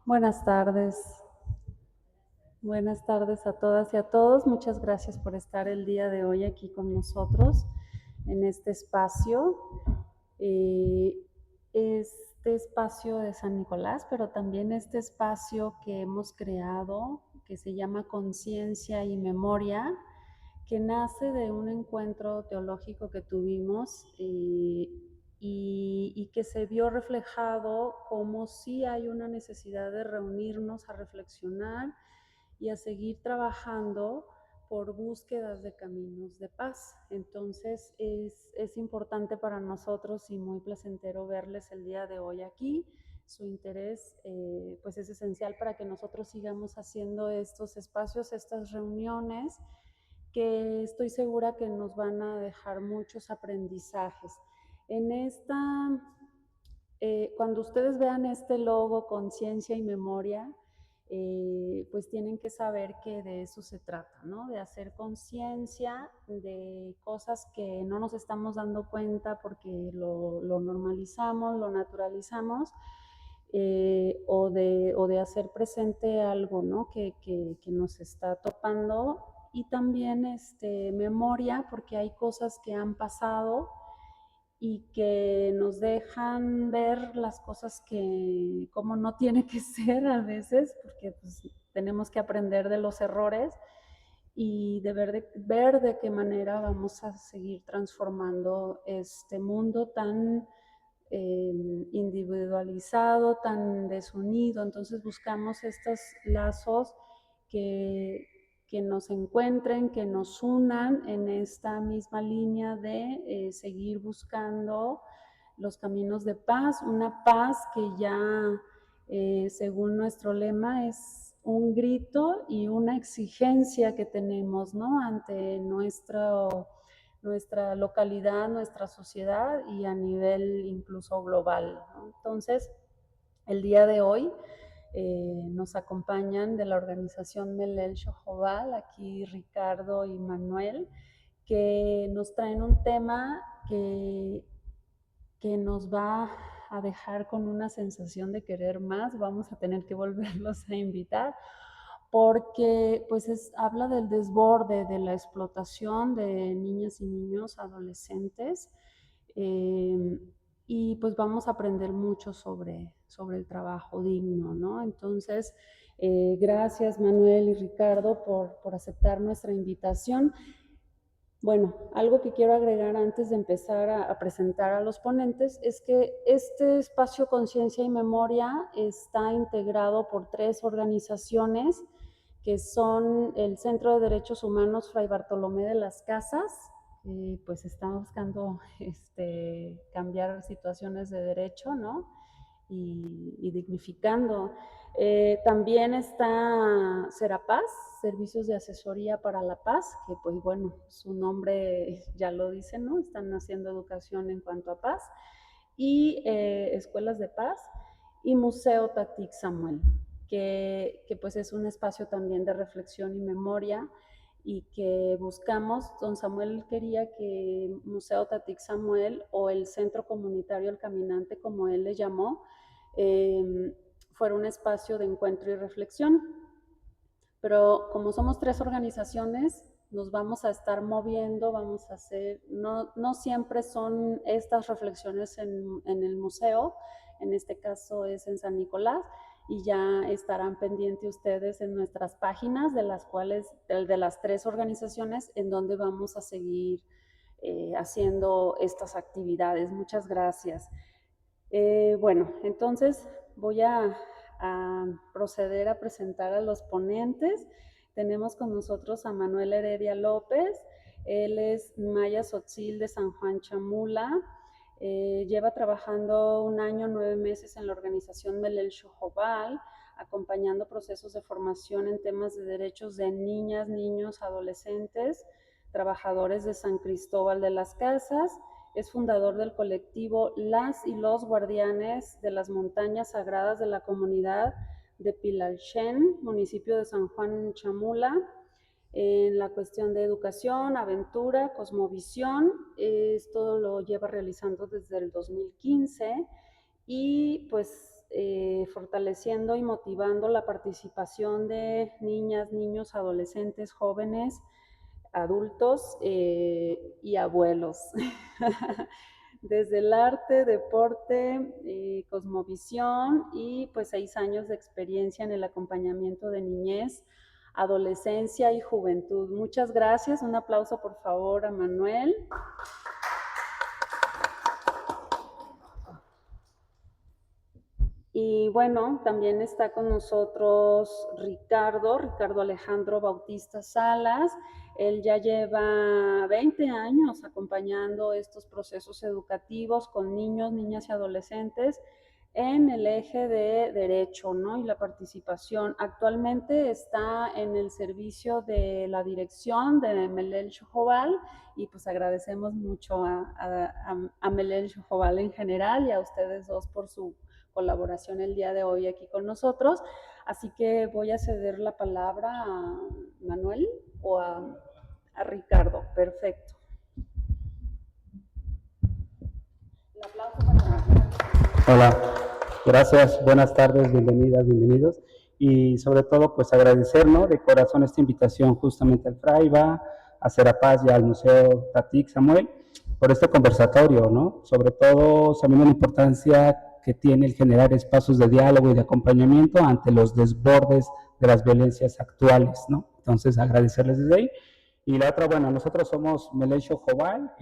Buenas tardes. Buenas tardes a todas y a todos. Muchas gracias por estar el día de hoy aquí con nosotros en este espacio. Este espacio de San Nicolás, pero también este espacio que hemos creado, que se llama Conciencia y Memoria, que nace de un encuentro teológico que tuvimos y que se vio reflejado como si hay una necesidad de reunirnos a reflexionar y a seguir trabajando por búsquedas de caminos de paz. Entonces es importante para nosotros y muy placentero verles el día de hoy aquí. Su interés pues es esencial para que nosotros sigamos haciendo estos espacios, estas reuniones, que estoy segura que nos van a dejar muchos aprendizajes. En esta, cuando ustedes vean este logo, Conciencia y Memoria, pues tienen que saber que de eso se trata, ¿no? De hacer conciencia de cosas que no nos estamos dando cuenta porque lo normalizamos, lo naturalizamos, o de hacer presente algo, ¿no? Que nos está topando, y también memoria, porque hay cosas que han pasado y que nos dejan ver las cosas que como no tiene que ser a veces, porque pues, tenemos que aprender de los errores y ver de qué manera vamos a seguir transformando este mundo tan individualizado, tan desunido. Entonces buscamos estos lazos que, que nos encuentren, que nos unan en esta misma línea de seguir buscando los caminos de paz, una paz que ya, según nuestro lema, es un grito y una exigencia que tenemos, ¿no? Ante nuestra localidad, nuestra sociedad y a nivel incluso global, ¿no? Entonces, el día de hoy nos acompañan de la organización Melel Shojobal, aquí Ricardo y Manuel, que nos traen un tema que nos va a dejar con una sensación de querer más. Vamos a tener que volverlos a invitar porque pues habla del desborde, de la explotación de niñas y niños, adolescentes, eh, y pues vamos a aprender mucho sobre el trabajo digno, ¿no? Entonces, gracias Manuel y Ricardo por aceptar nuestra invitación. Bueno, algo que quiero agregar antes de empezar a presentar a los ponentes es que este espacio Conciencia y Memoria está integrado por 3 organizaciones que son el Centro de Derechos Humanos Fray Bartolomé de las Casas, pues está buscando cambiar situaciones de derecho, ¿no? Y dignificando. También está Serapaz, Servicios de Asesoría para la Paz, que pues bueno, su nombre ya lo dice, ¿no? Están haciendo educación en cuanto a paz. Y Escuelas de Paz y Museo Tatic Samuel, que pues es un espacio también de reflexión y memoria, y que buscamos, don Samuel quería que Museo Tatic Samuel o el Centro Comunitario El Caminante, como él le llamó, fuera un espacio de encuentro y reflexión. Pero como somos 3 organizaciones, nos vamos a estar moviendo, vamos a hacer, no siempre son estas reflexiones en el museo, en este caso es en San Nicolás, y ya estarán pendientes ustedes en nuestras páginas, de las cuales, de las 3 organizaciones, en donde vamos a seguir haciendo estas actividades. Muchas gracias. Bueno, entonces voy a proceder a presentar a los ponentes. Tenemos con nosotros a Manuel Heredia López. Él es Maya Sotzil de San Juan Chamula. Lleva trabajando 1 año, 9 meses en la organización Melel Shojobal, acompañando procesos de formación en temas de derechos de niñas, niños, adolescentes, trabajadores de San Cristóbal de las Casas. Es fundador del colectivo Las y los Guardianes de las Montañas Sagradas de la comunidad de Pilalchen, municipio de San Juan Chamula, en la cuestión de educación, aventura, cosmovisión. Esto lo lleva realizando desde el 2015 y pues fortaleciendo y motivando la participación de niñas, niños, adolescentes, jóvenes, adultos y abuelos. Desde el arte, deporte, cosmovisión y pues 6 años de experiencia en el acompañamiento de niñez, adolescencia y juventud. Muchas gracias. Un aplauso por favor a Manuel. Y bueno, también está con nosotros Ricardo Alejandro Bautista Salas. Él ya lleva 20 años acompañando estos procesos educativos con niños, niñas y adolescentes en el eje de derecho, ¿no? Y la participación. Actualmente está en el servicio de la dirección de Melel Shujobal y pues agradecemos mucho a Melel Shujobal en general y a ustedes dos por su colaboración el día de hoy aquí con nosotros. Así que voy a ceder la palabra a Manuel o a Ricardo. Perfecto. Un aplauso para Hola, gracias, buenas tardes, bienvenidas, bienvenidos. Y sobre todo, pues agradecer, ¿no? De corazón esta invitación justamente al Fraiba, a Serapaz y al Museo Tatic Samuel por este conversatorio, ¿no? Sobre todo sabiendo la importancia que tiene el generar espacios de diálogo y de acompañamiento ante los desbordes de las violencias actuales, ¿no? Entonces, agradecerles desde ahí. Y la otra, bueno, nosotros somos Melel Shujobal,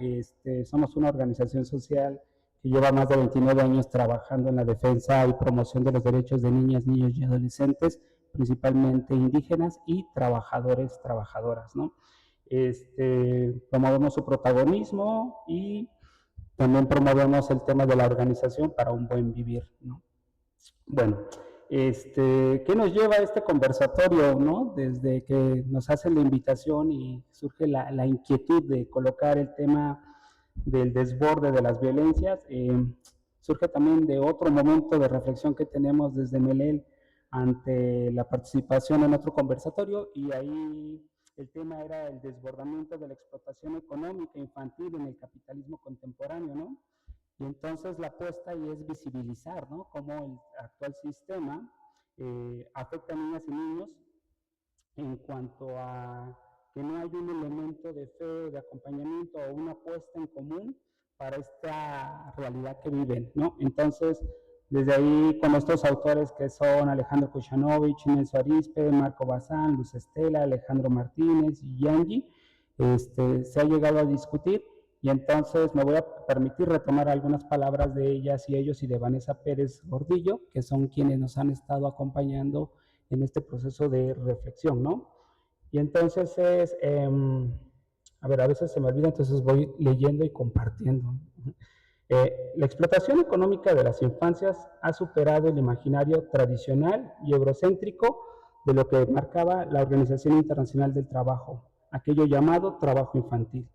somos una organización social que lleva más de 29 años trabajando en la defensa y promoción de los derechos de niñas, niños y adolescentes, principalmente indígenas y trabajadores, trabajadoras, ¿no? Promovemos su protagonismo y también promovemos el tema de la organización para un buen vivir, ¿no? Bueno, ¿qué nos lleva a este conversatorio, no? Desde que nos hacen la invitación y surge la inquietud de colocar el tema del desborde de las violencias, surge también de otro momento de reflexión que tenemos desde Melel ante la participación en otro conversatorio, y ahí el tema era el desbordamiento de la explotación económica infantil en el capitalismo contemporáneo, ¿no? Y entonces la apuesta ahí es visibilizar, ¿no? Cómo el actual sistema afecta a niñas y niños en cuanto a que no hay un elemento de fe, de acompañamiento o una apuesta en común para esta realidad que viven, ¿no? Entonces, desde ahí, con estos autores que son Alejandro Kuchanovich, Inés Arispe, Marco Bazán, Luz Estela, Alejandro Martínez y Yangi, se ha llegado a discutir, y entonces me voy a permitir retomar algunas palabras de ellas y ellos y de Vanessa Pérez Gordillo, que son quienes nos han estado acompañando en este proceso de reflexión, ¿no? Y entonces a veces se me olvida, entonces voy leyendo y compartiendo. La explotación económica de las infancias ha superado el imaginario tradicional y eurocéntrico de lo que marcaba la Organización Internacional del Trabajo, aquello llamado trabajo infantil.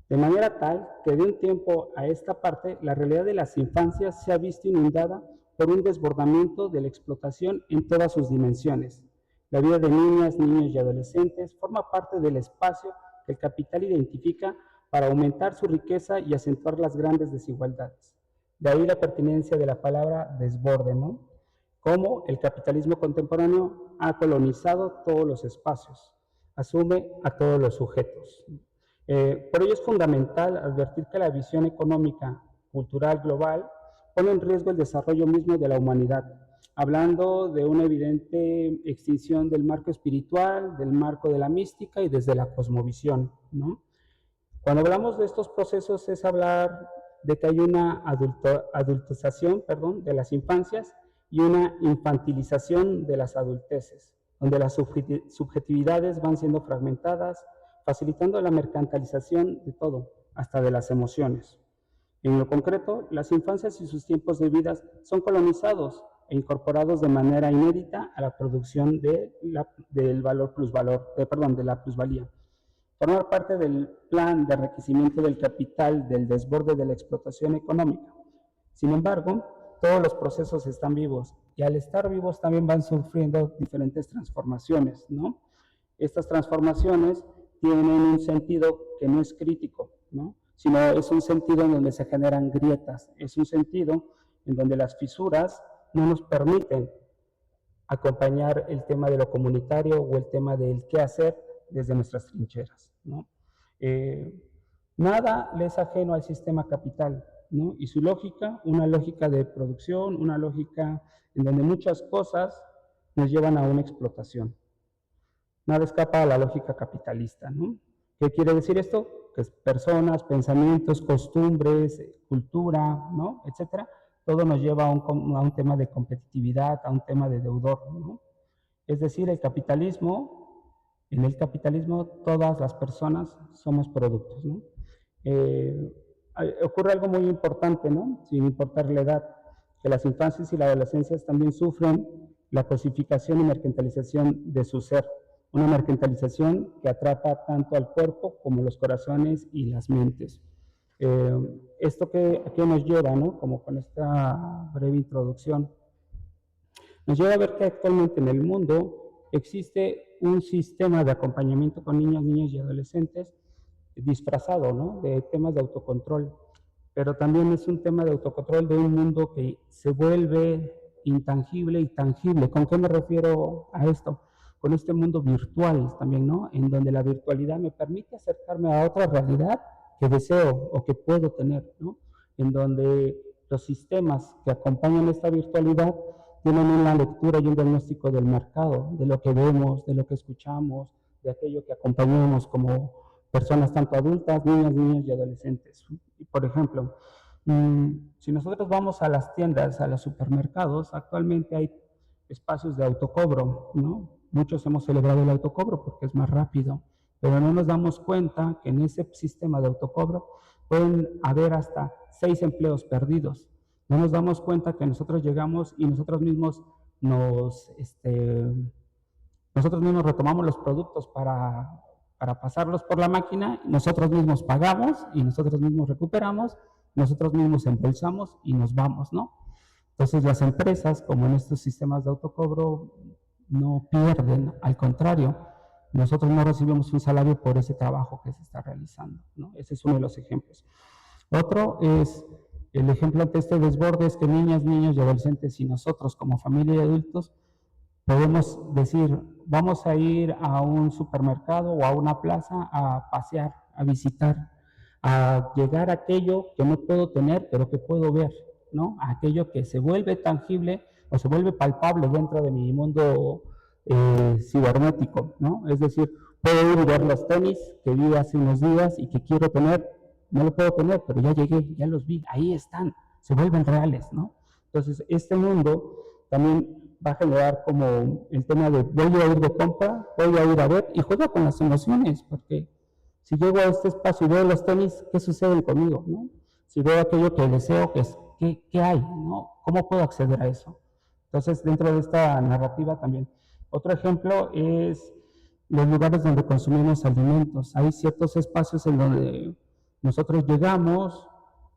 De manera tal que de un tiempo a esta parte, la realidad de las infancias se ha visto inundada por un desbordamiento de la explotación en todas sus dimensiones. La vida de niñas, niños y adolescentes forma parte del espacio que el capital identifica para aumentar su riqueza y acentuar las grandes desigualdades. De ahí la pertinencia de la palabra desborde, ¿no? Cómo el capitalismo contemporáneo ha colonizado todos los espacios, asume a todos los sujetos. Por ello es fundamental advertir que la visión económica, cultural, global, pone en riesgo el desarrollo mismo de la humanidad, hablando de una evidente extinción del marco espiritual, del marco de la mística y desde la cosmovisión, ¿no? Cuando hablamos de estos procesos es hablar de que hay una adultización, de las infancias y una infantilización de las adulteces, donde las subjetividades van siendo fragmentadas, facilitando la mercantilización de todo, hasta de las emociones. En lo concreto, las infancias y sus tiempos de vida son colonizados e incorporados de manera inédita a la producción de la plusvalía. Formar parte del plan de enriquecimiento del capital, del desborde de la explotación económica. Sin embargo, todos los procesos están vivos, y al estar vivos también van sufriendo diferentes transformaciones, ¿no? Estas transformaciones tienen un sentido que no es crítico, ¿no? Sino es un sentido en donde se generan grietas, es un sentido en donde las fisuras no nos permiten acompañar el tema de lo comunitario o el tema del qué hacer desde nuestras trincheras, ¿no? Nada le es ajeno al sistema capital, ¿no? Y su lógica, una lógica de producción, una lógica en donde muchas cosas nos llevan a una explotación. Nada escapa a la lógica capitalista, ¿no? ¿Qué quiere decir esto? Que personas, pensamientos, costumbres, cultura, ¿no? Etcétera, todo nos lleva a un tema de competitividad, a un tema de deudor, ¿no? Es decir, en el capitalismo todas las personas somos productos, ¿no? Ocurre algo muy importante, ¿no? Sin importar la edad, que las infancias y las adolescencias también sufren la cosificación y mercantilización de su ser, una mercantilización que atrapa tanto al cuerpo como los corazones y las mentes. ¿Esto a qué nos lleva, ¿no? Como con esta breve introducción, nos lleva a ver que actualmente en el mundo existe un sistema de acompañamiento con niños, niñas y adolescentes disfrazado, ¿no? De temas de autocontrol, pero también es un tema de autocontrol de un mundo que se vuelve intangible y tangible. ¿Con qué me refiero a esto? Con este mundo virtual también, ¿no? En donde la virtualidad me permite acercarme a otra realidad que deseo o que puedo tener, ¿no? En donde los sistemas que acompañan esta virtualidad tienen una lectura y un diagnóstico del mercado, de lo que vemos, de lo que escuchamos, de aquello que acompañamos como personas tanto adultas, niños, niñas y adolescentes. Y por ejemplo, si nosotros vamos a las tiendas, a los supermercados, actualmente hay espacios de autocobro, ¿no? Muchos hemos celebrado el autocobro porque es más rápido, pero no nos damos cuenta que en ese sistema de autocobro pueden haber hasta 6 empleos perdidos. No nos damos cuenta que nosotros llegamos y nosotros mismos retomamos los productos para pasarlos por la máquina, nosotros mismos pagamos y nosotros mismos recuperamos, nosotros mismos embolsamos y nos vamos, ¿no? Entonces las empresas, como en estos sistemas de autocobro, no pierden, al contrario, nosotros no recibimos un salario por ese trabajo que se está realizando, ¿no? Ese es uno de los ejemplos. Otro es, el ejemplo ante este desborde es que niñas, niños y adolescentes y nosotros como familia y adultos podemos decir, vamos a ir a un supermercado o a una plaza a pasear, a visitar, a llegar a aquello que no puedo tener, pero que puedo ver, ¿no? A aquello que se vuelve tangible o se vuelve palpable dentro de mi mundo cibernético, ¿no? Es decir, puedo ir y ver los tenis que vi hace unos días y que quiero tener, no lo puedo tener, pero ya llegué, ya los vi, ahí están, se vuelven reales, ¿no? Entonces, este mundo también va a generar como el tema de voy a ir de compra, voy a ir a ver y juego con las emociones, porque si llego a este espacio y veo los tenis, ¿qué sucede conmigo, no? Si veo aquello que deseo, ¿qué hay, no? ¿Cómo puedo acceder a eso? Entonces, dentro de esta narrativa también. Otro ejemplo es los lugares donde consumimos alimentos. Hay ciertos espacios en donde nosotros llegamos,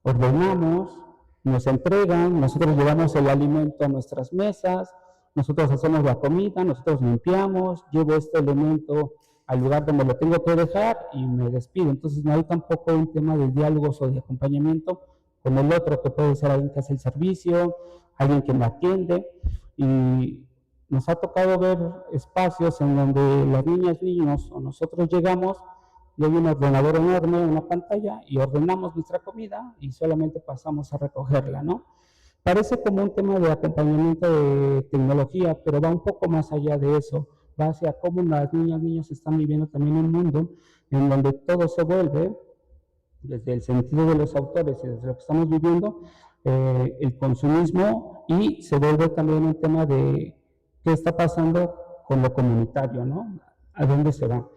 ordenamos, nos entregan, nosotros llevamos el alimento a nuestras mesas, nosotros hacemos la comida, nosotros limpiamos, llevo este elemento al lugar donde lo tengo que dejar y me despido. Entonces no hay tampoco un tema de diálogos o de acompañamiento con el otro, que puede ser alguien que hace el servicio, alguien que me atiende. Y nos ha tocado ver espacios en donde las niñas, niños o nosotros llegamos y hay un ordenador enorme, una pantalla, y ordenamos nuestra comida y solamente pasamos a recogerla, ¿no? Parece como un tema de acompañamiento de tecnología, pero va un poco más allá de eso. Va hacia cómo las niñas, niños están viviendo también un mundo en donde todo se vuelve, desde el sentido de los autores y desde lo que estamos viviendo, el consumismo, y se vuelve también un tema de qué está pasando con lo comunitario, ¿no? ¿A dónde se va?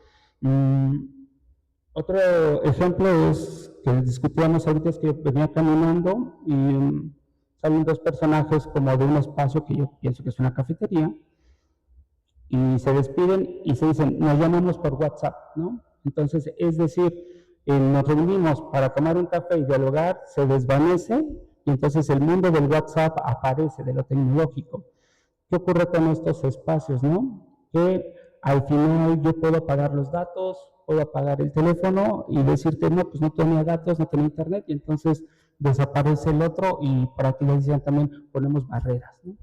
Otro ejemplo es que discutíamos ahorita, es que venía caminando y salen dos personajes como de un espacio que yo pienso que es una cafetería y se despiden y se dicen, nos llamamos por WhatsApp, ¿no? Entonces, es decir, nos reunimos para tomar un café y dialogar, se desvanece y entonces el mundo del WhatsApp aparece, de lo tecnológico. ¿Qué ocurre con estos espacios, no? Que al final yo puedo apagar los datos, puedo apagar el teléfono y decirte, no, pues no tenía datos, no tenía internet, y entonces desaparece el otro, y para que les decían también ponemos barreras, ¿no?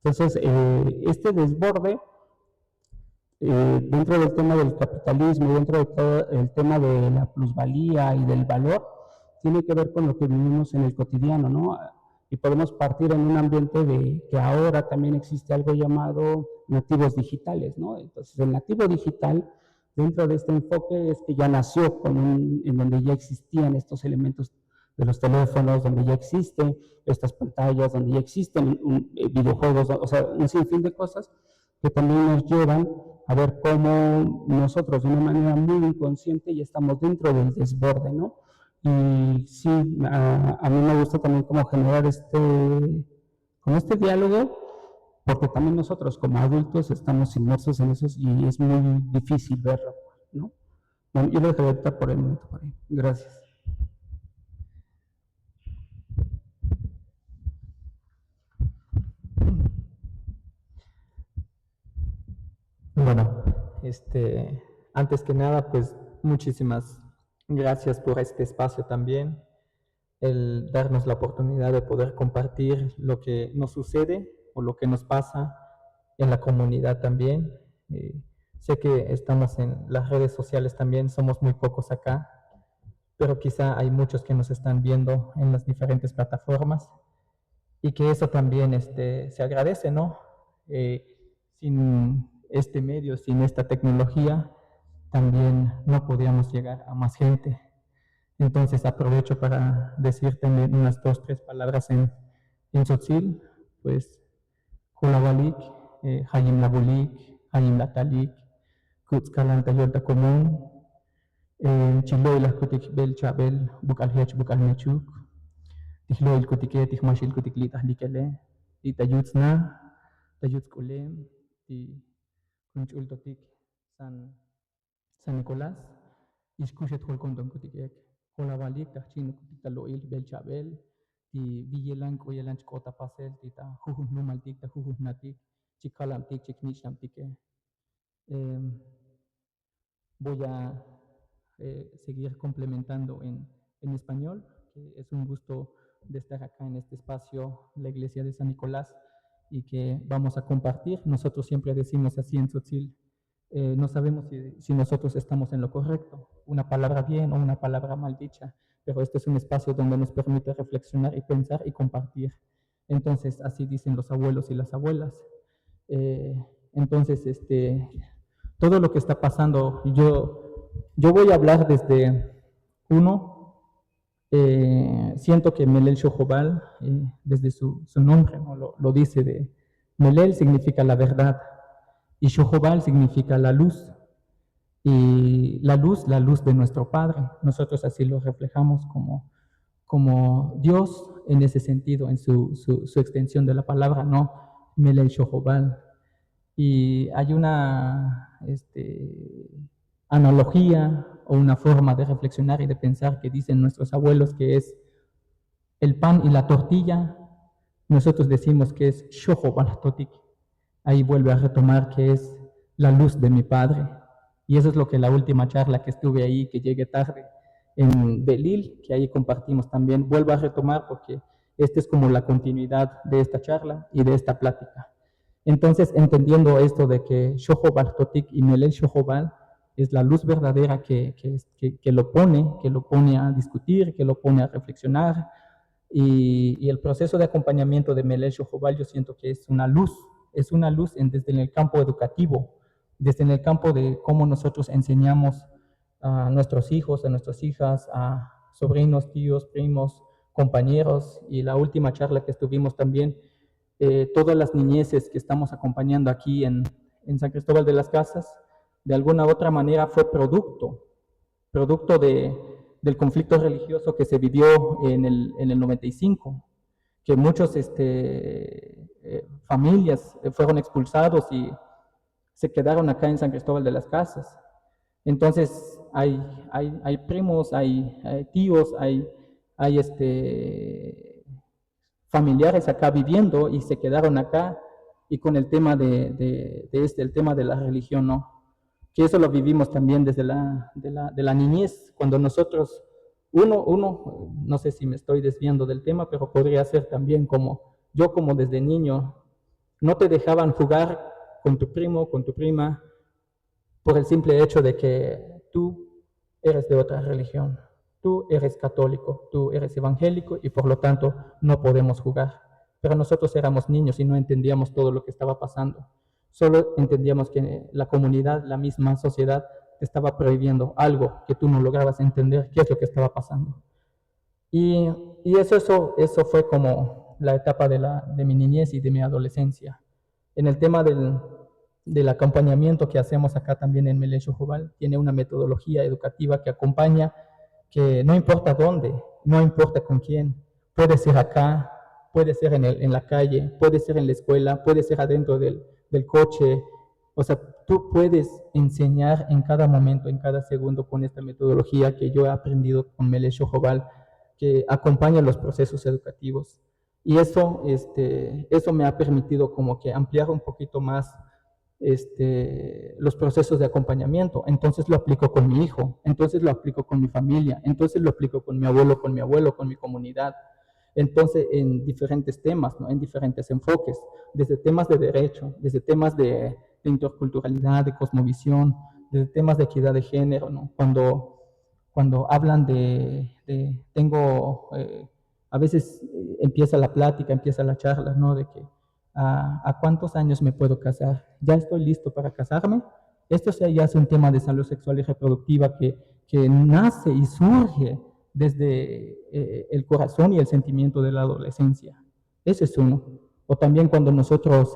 Entonces, este desborde, dentro del tema del capitalismo, dentro de todo el tema de la plusvalía y del valor, tiene que ver con lo que vivimos en el cotidiano, ¿no? Y podemos partir en un ambiente de que ahora también existe algo llamado nativos digitales, ¿no? Entonces, el nativo digital, dentro de este enfoque, es que ya nació en donde ya existían estos elementos de los teléfonos, donde ya existen estas pantallas, donde ya existen videojuegos, o sea, un sinfín de cosas que también nos llevan a ver cómo nosotros de una manera muy inconsciente ya estamos dentro del desborde, ¿no? Y sí, a mí me gusta también como generar como este diálogo, porque también nosotros como adultos estamos inmersos en eso y es muy difícil verlo, ¿no? Bueno, yo lo dejaré ahorita por el momento por ahí. Gracias. Bueno, antes que nada, pues muchísimas gracias por este espacio también, el darnos la oportunidad de poder compartir lo que nos sucede o lo que nos pasa en la comunidad también. Sé que estamos en las redes sociales también, somos muy pocos acá, pero quizá hay muchos que nos están viendo en las diferentes plataformas y que eso también se agradece, ¿no? Sin este medio, sin esta tecnología, también no podíamos llegar a más gente. Entonces aprovecho para decir también unas 2, 3 palabras en tzotzil, pues Kulawalik, Hayim Labulik, Hayim Latalik, Kutzkalan Tayolta Común, Chiloy las Kutik Bel Chabel, Bukal Hech Bukal Mechuk, Tihloy el Kutike, Tihmashil Kutiklit Ahlikele, Tayutzna, Tayutz Kulem, y Kunchul Totik San Nicolás, Ishkushet Holkondon Kutikek, Kolabalik, Tachin Kutikaloil, Belchabel, y Villelan, Koyelan Chkota Pasel, Tita, Jujun Numaltik, Jujun Natik, Chikalamtik, Chiknichamtike. Voy a seguir complementando en español, que es un gusto de estar acá en este espacio, la iglesia de San Nicolás, y que vamos a compartir. Nosotros siempre decimos así en Tzotzil, no sabemos si nosotros estamos en lo correcto, una palabra bien o una palabra mal dicha, pero este es un espacio donde nos permite reflexionar y pensar y compartir. Entonces, así dicen los abuelos y las abuelas. Entonces, todo lo que está pasando, yo voy a hablar desde siento que Melel Shojobal, desde su nombre, ¿no? lo dice, Melel significa la verdad y Shojobal significa la luz. Y la luz de nuestro Padre. Nosotros así lo reflejamos como Dios en ese sentido, en su extensión de la palabra, ¿no? Melel Shojobal. Y hay una analogía o una forma de reflexionar y de pensar que dicen nuestros abuelos que es el pan y la tortilla. Nosotros decimos que es Shojobal Totik. Ahí vuelve a retomar que es la luz de mi Padre. Y eso es lo que la última charla que estuve ahí, que llegué tarde, en Belil, que ahí compartimos también, vuelvo a retomar porque esta es como la continuidad de esta charla y de esta plática. Entonces, entendiendo esto de que Shojobal Totik y Melel Shojobal es la luz verdadera que lo pone a discutir, que lo pone a reflexionar, y el proceso de acompañamiento de Melel Shojobal yo siento que es una luz desde en el campo educativo, desde en el campo de cómo nosotros enseñamos a nuestros hijos, a nuestras hijas, a sobrinos, tíos, primos, compañeros, y la última charla que estuvimos también, todas las niñeces que estamos acompañando aquí en San Cristóbal de las Casas, de alguna u otra manera fue producto del conflicto religioso que se vivió en el 95, que muchos familias fueron expulsados y se quedaron acá en San Cristóbal de las Casas. Entonces hay primos, hay tíos, hay familiares acá viviendo y se quedaron acá, y con el tema el tema de la religión, ¿no? Que eso lo vivimos también desde de la niñez, cuando nosotros, no sé si me estoy desviando del tema, pero podría ser también como desde niño, No te dejaban jugar con tu primo, con tu prima, por el simple hecho de que tú eres de otra religión, tú eres católico, tú eres evangélico y por lo tanto no podemos jugar. Pero nosotros éramos niños y no entendíamos todo lo que estaba pasando. Solo entendíamos que la comunidad, la misma sociedad, te estaba prohibiendo algo que tú no lograbas entender qué es lo que estaba pasando. Y, y eso fue como la etapa de mi niñez y de mi adolescencia. En el tema del acompañamiento que hacemos acá también en Melech Jobal, tiene una metodología educativa que acompaña, que no importa dónde, no importa con quién, puede ser acá, puede ser en la calle, puede ser en la escuela, puede ser adentro del coche. O sea, tú puedes enseñar en cada momento, en cada segundo con esta metodología que yo he aprendido con Melech Jobal, que acompaña los procesos educativos. Y eso me ha permitido como que ampliar un poquito más los procesos de acompañamiento. Entonces lo aplico con mi hijo, entonces lo aplico con mi familia, entonces lo aplico con mi abuelo, con mi comunidad. Entonces, en diferentes temas, ¿no? En diferentes enfoques, desde temas de derecho, desde temas de interculturalidad, de cosmovisión, desde temas de equidad de género, ¿no? Cuando hablan a veces empieza la plática, empieza la charla, ¿no? De que ¿a cuántos años me puedo casar? ¿Ya estoy listo para casarme? Esto ya es un tema de salud sexual y reproductiva que nace y surge desde el corazón y el sentimiento de la adolescencia. Ese es uno. O también cuando nosotros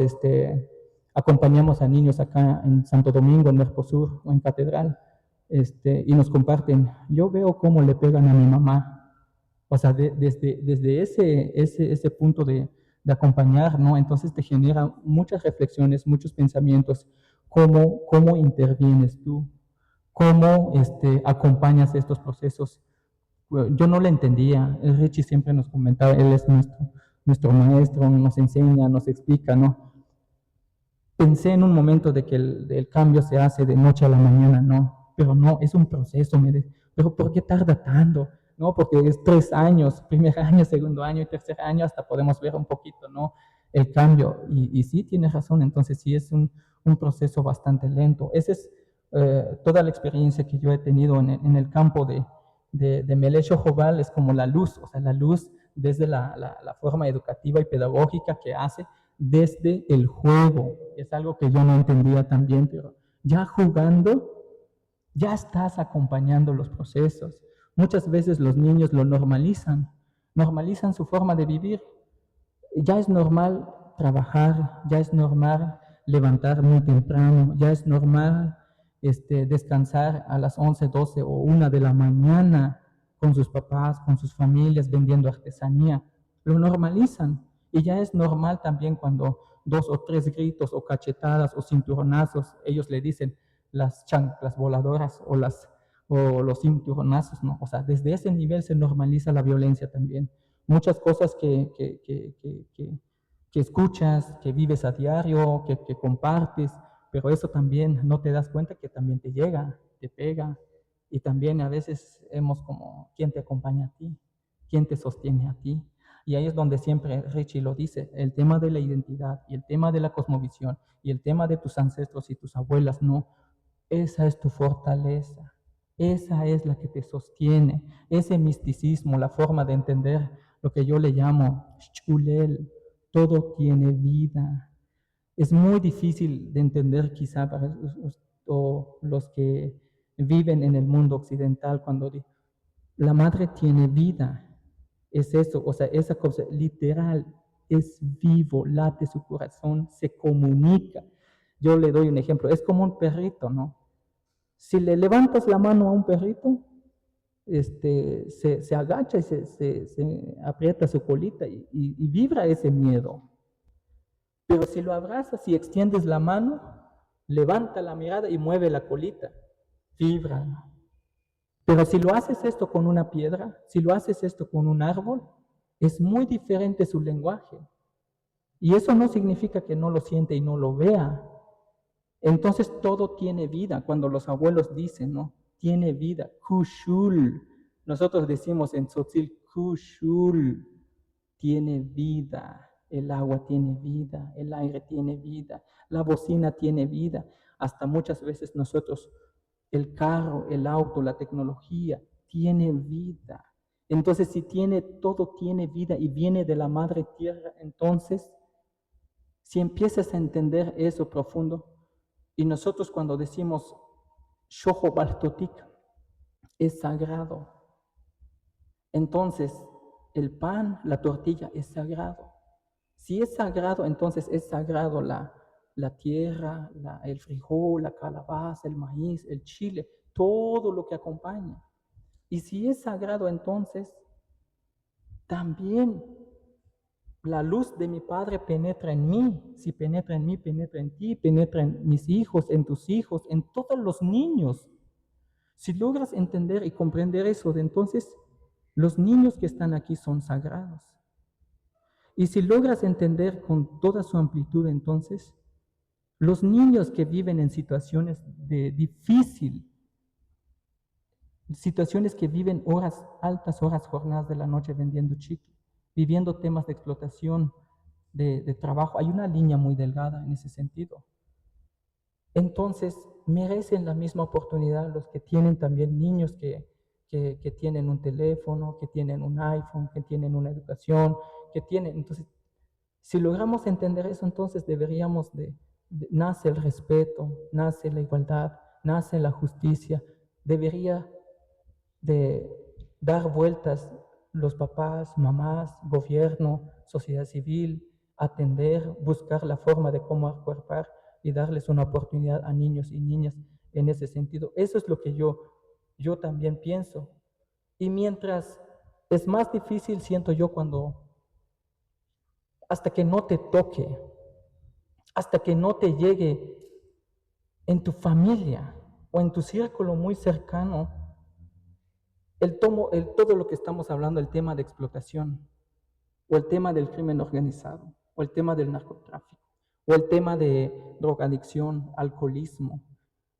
acompañamos a niños acá en Santo Domingo, en Mercosur o en Catedral, y nos comparten, yo veo cómo le pegan a mi mamá. O sea, desde ese punto de acompañar, ¿no? Entonces te genera muchas reflexiones, muchos pensamientos, cómo intervienes tú, cómo acompañas estos procesos. Yo no lo entendía, el Richie siempre nos comentaba, él es nuestro maestro, nos enseña, nos explica, ¿no? Pensé en un momento de que el cambio se hace de noche a la mañana, ¿no? Pero no, es un proceso, pero ¿por qué tarda tanto? ¿No? Porque es 3 años, primer año, segundo año y tercer año, hasta podemos ver un poquito, ¿no? El cambio. Y sí, tienes razón, entonces sí es un proceso bastante lento. Esa es toda la experiencia que yo he tenido en el campo de Melech Jobal, es como la luz, o sea, la luz desde la forma educativa y pedagógica que hace, desde el juego. Es algo que yo no entendía también, pero ya jugando, ya estás acompañando los procesos. Muchas veces los niños lo normalizan su forma de vivir. Ya es normal trabajar, ya es normal levantar muy temprano, ya es normal descansar a las 11, 12 o 1 de la mañana con sus papás, con sus familias, vendiendo artesanía. Lo normalizan. Y ya es normal también cuando 2 o 3 gritos o cachetadas o cinturonazos, ellos le dicen las chanclas voladoras o los cinturonazos, ¿no? O sea, desde ese nivel se normaliza la violencia también. Muchas cosas que escuchas, que vives a diario, que compartes, pero eso también no te das cuenta que también te llega, te pega. Y también a veces hemos como, ¿quién te acompaña a ti? ¿Quién te sostiene a ti? Y ahí es donde siempre Richie lo dice, el tema de la identidad y el tema de la cosmovisión y el tema de tus ancestros y tus abuelas, no, esa es tu fortaleza, esa es la que te sostiene, ese misticismo, la forma de entender lo que yo le llamo Shulel, todo tiene vida. Es muy difícil de entender quizá para los que viven en el mundo occidental cuando la madre tiene vida. Es eso, o sea, esa cosa literal, es vivo, late su corazón, se comunica. Yo le doy un ejemplo, es como un perrito, ¿no? Si le levantas la mano a un perrito, se agacha y se aprieta su colita y vibra ese miedo. Pero si lo abrazas y extiendes la mano, levanta la mirada y mueve la colita, vibra. Pero si lo haces esto con una piedra, si lo haces esto con un árbol, es muy diferente su lenguaje. Y eso no significa que no lo siente y no lo vea. Entonces todo tiene vida. Cuando los abuelos dicen, ¿no? Tiene vida. Kushul. Nosotros decimos en Tzotzil, Kushul. Tiene vida. el agua tiene vida, el aire tiene vida, la bocina tiene vida. Hasta muchas veces nosotros, el carro, el auto, la tecnología, tiene vida. Entonces, si todo tiene vida y viene de la madre tierra, entonces, si empiezas a entender eso profundo, y nosotros cuando decimos Shoho Baltotik, es sagrado. Entonces, el pan, la tortilla es sagrado. Si es sagrado, entonces es sagrado la tierra, el frijol, la calabaza, el maíz, el chile, todo lo que acompaña. Y si es sagrado, entonces también la luz de mi Padre penetra en mí. Si penetra en mí, penetra en ti, penetra en mis hijos, en tus hijos, en todos los niños. Si logras entender y comprender eso, entonces los niños que están aquí son sagrados. Y si logras entender con toda su amplitud, entonces, los niños que viven en situaciones de difícil, situaciones que viven altas horas, jornadas de la noche vendiendo chicle, viviendo temas de explotación, de trabajo, hay una línea muy delgada en ese sentido. Entonces, merecen la misma oportunidad los que tienen también niños que tienen un teléfono, que tienen un iPhone, que tienen una educación, entonces, si logramos entender eso, entonces deberíamos nace el respeto, nace la igualdad, nace la justicia, debería de dar vueltas los papás, mamás, gobierno, sociedad civil, atender, buscar la forma de cómo acuerpar y darles una oportunidad a niños y niñas en ese sentido. Eso es lo que yo también pienso. Y mientras es más difícil, siento yo, hasta que no te toque, hasta que no te llegue en tu familia o en tu círculo muy cercano, todo lo que estamos hablando, el tema de explotación, o el tema del crimen organizado, o el tema del narcotráfico, o el tema de drogadicción, alcoholismo,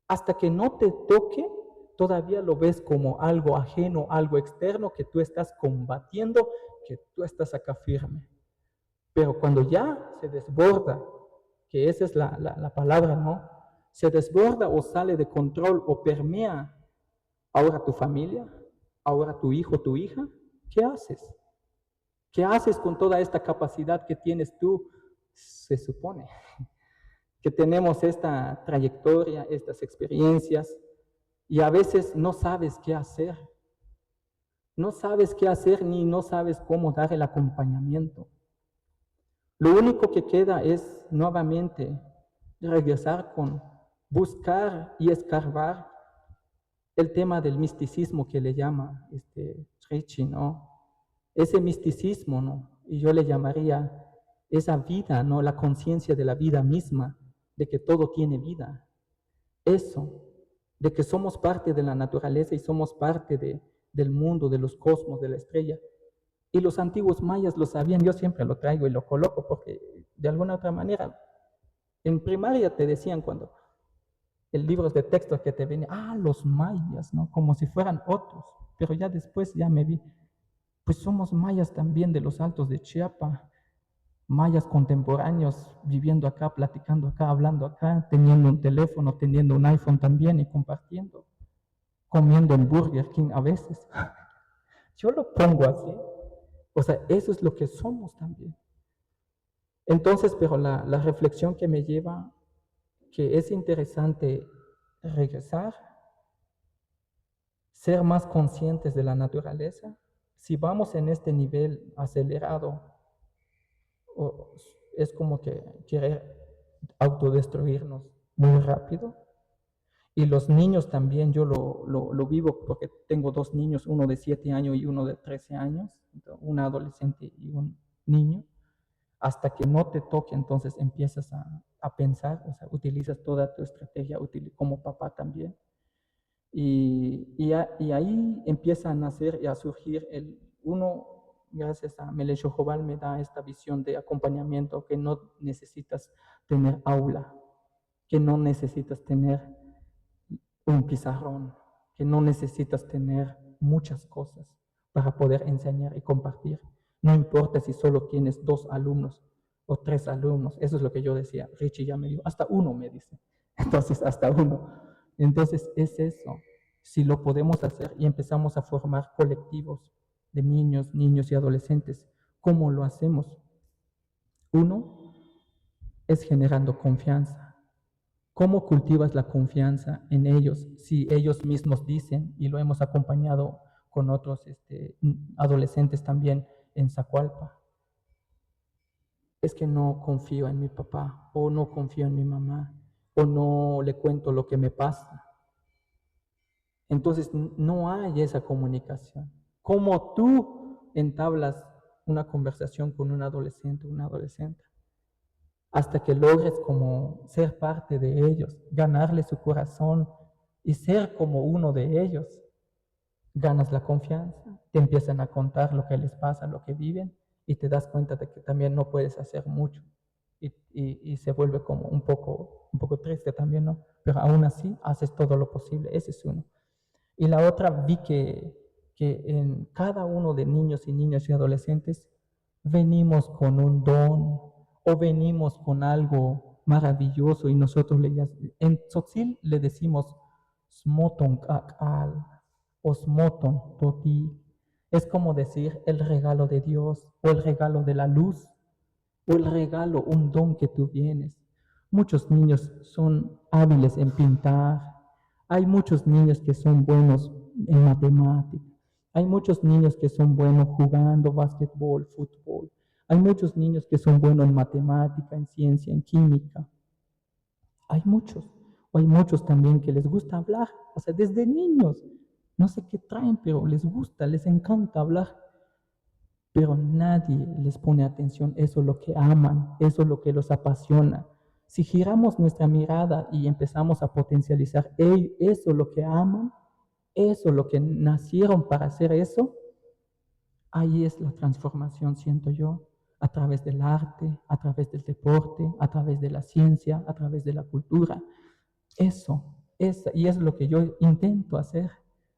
hasta que no te toque, todavía lo ves como algo ajeno, algo externo que tú estás combatiendo, que tú estás acá firme. Pero cuando ya se desborda, que esa es la palabra, ¿no? Se desborda o sale de control o permea ahora tu familia, ahora tu hijo, tu hija, ¿qué haces? ¿Qué haces con toda esta capacidad que tienes tú? Se supone que tenemos esta trayectoria, estas experiencias, y a veces no sabes qué hacer. No sabes qué hacer ni no sabes cómo dar el acompañamiento. Lo único que queda es nuevamente regresar con buscar y escarbar el tema del misticismo que le llama Trichy, ¿no? Ese misticismo, ¿no? Y yo le llamaría esa vida, ¿no? La conciencia de la vida misma, de que todo tiene vida. Eso, de que somos parte de la naturaleza y somos parte del mundo, de los cosmos, de la estrella. Y los antiguos mayas lo sabían, yo siempre lo traigo y lo coloco porque de alguna otra manera, en primaria te decían cuando el libro de texto que te venía, los mayas, ¿no? Como si fueran otros, pero ya después ya me vi, pues somos mayas también de los altos de Chiapas, mayas contemporáneos viviendo acá, platicando acá, hablando acá, teniendo un teléfono, teniendo un iPhone también y compartiendo, comiendo en Burger King a veces. Yo lo pongo así. O sea, eso es lo que somos también. Entonces, pero la reflexión que me lleva, que es interesante regresar, ser más conscientes de la naturaleza. Si vamos en este nivel acelerado, es como que querer autodestruirnos muy rápido. Y los niños también, yo lo vivo porque tengo 2 niños, uno de 7 años y uno de 13 años, una adolescente y un niño. Hasta que no te toque, entonces empiezas a pensar, o sea, utilizas toda tu estrategia como papá también. Y ahí empieza a nacer y a surgir gracias a Melech Jobal me da esta visión de acompañamiento, que no necesitas tener aula, que no necesitas tener un pizarrón, que no necesitas tener muchas cosas para poder enseñar y compartir. No importa si solo tienes 2 alumnos, o 3 alumnos. Eso es lo que yo decía. Richie ya me dijo, hasta uno me dice. Entonces, hasta uno. Entonces, es eso. Si lo podemos hacer y empezamos a formar colectivos de niños, niños y adolescentes, ¿cómo lo hacemos? Uno es generando confianza. ¿Cómo cultivas la confianza en ellos si ellos mismos dicen, y lo hemos acompañado con otros adolescentes también en Zacualpa? Es que no confío en mi papá, o no confío en mi mamá, o no le cuento lo que me pasa. Entonces no hay esa comunicación. ¿Cómo tú entablas una conversación con un adolescente o una adolescente? Hasta que logres como ser parte de ellos, ganarle su corazón y ser como uno de ellos. Ganas la confianza, te empiezan a contar lo que les pasa, lo que viven, y te das cuenta de que también no puedes hacer mucho. Y se vuelve como un poco triste también, ¿no? Pero aún así haces todo lo posible, ese es uno. Y la otra, vi que en cada uno de niños y niñas y adolescentes venimos con un don o venimos con algo maravilloso, y nosotros en tzotzil le decimos smoton kakal o smoton toti. Es como decir el regalo de Dios o el regalo de la luz o el regalo, un don que tú vienes. Muchos niños son hábiles en pintar, hay muchos niños que son buenos en matemáticas, hay muchos niños que son buenos jugando básquetbol, fútbol, hay muchos niños que son buenos en matemática, en ciencia, en química. Hay muchos, o hay muchos también que les gusta hablar, o sea, desde niños, no sé qué traen, pero les gusta, les encanta hablar, pero nadie les pone atención. Eso es lo que aman, eso es lo que los apasiona. Si giramos nuestra mirada y empezamos a potencializar eso es lo que aman, eso es lo que nacieron para hacer eso, ahí es la transformación, siento yo, a través del arte, a través del deporte, a través de la ciencia, a través de la cultura. Y es lo que yo intento hacer.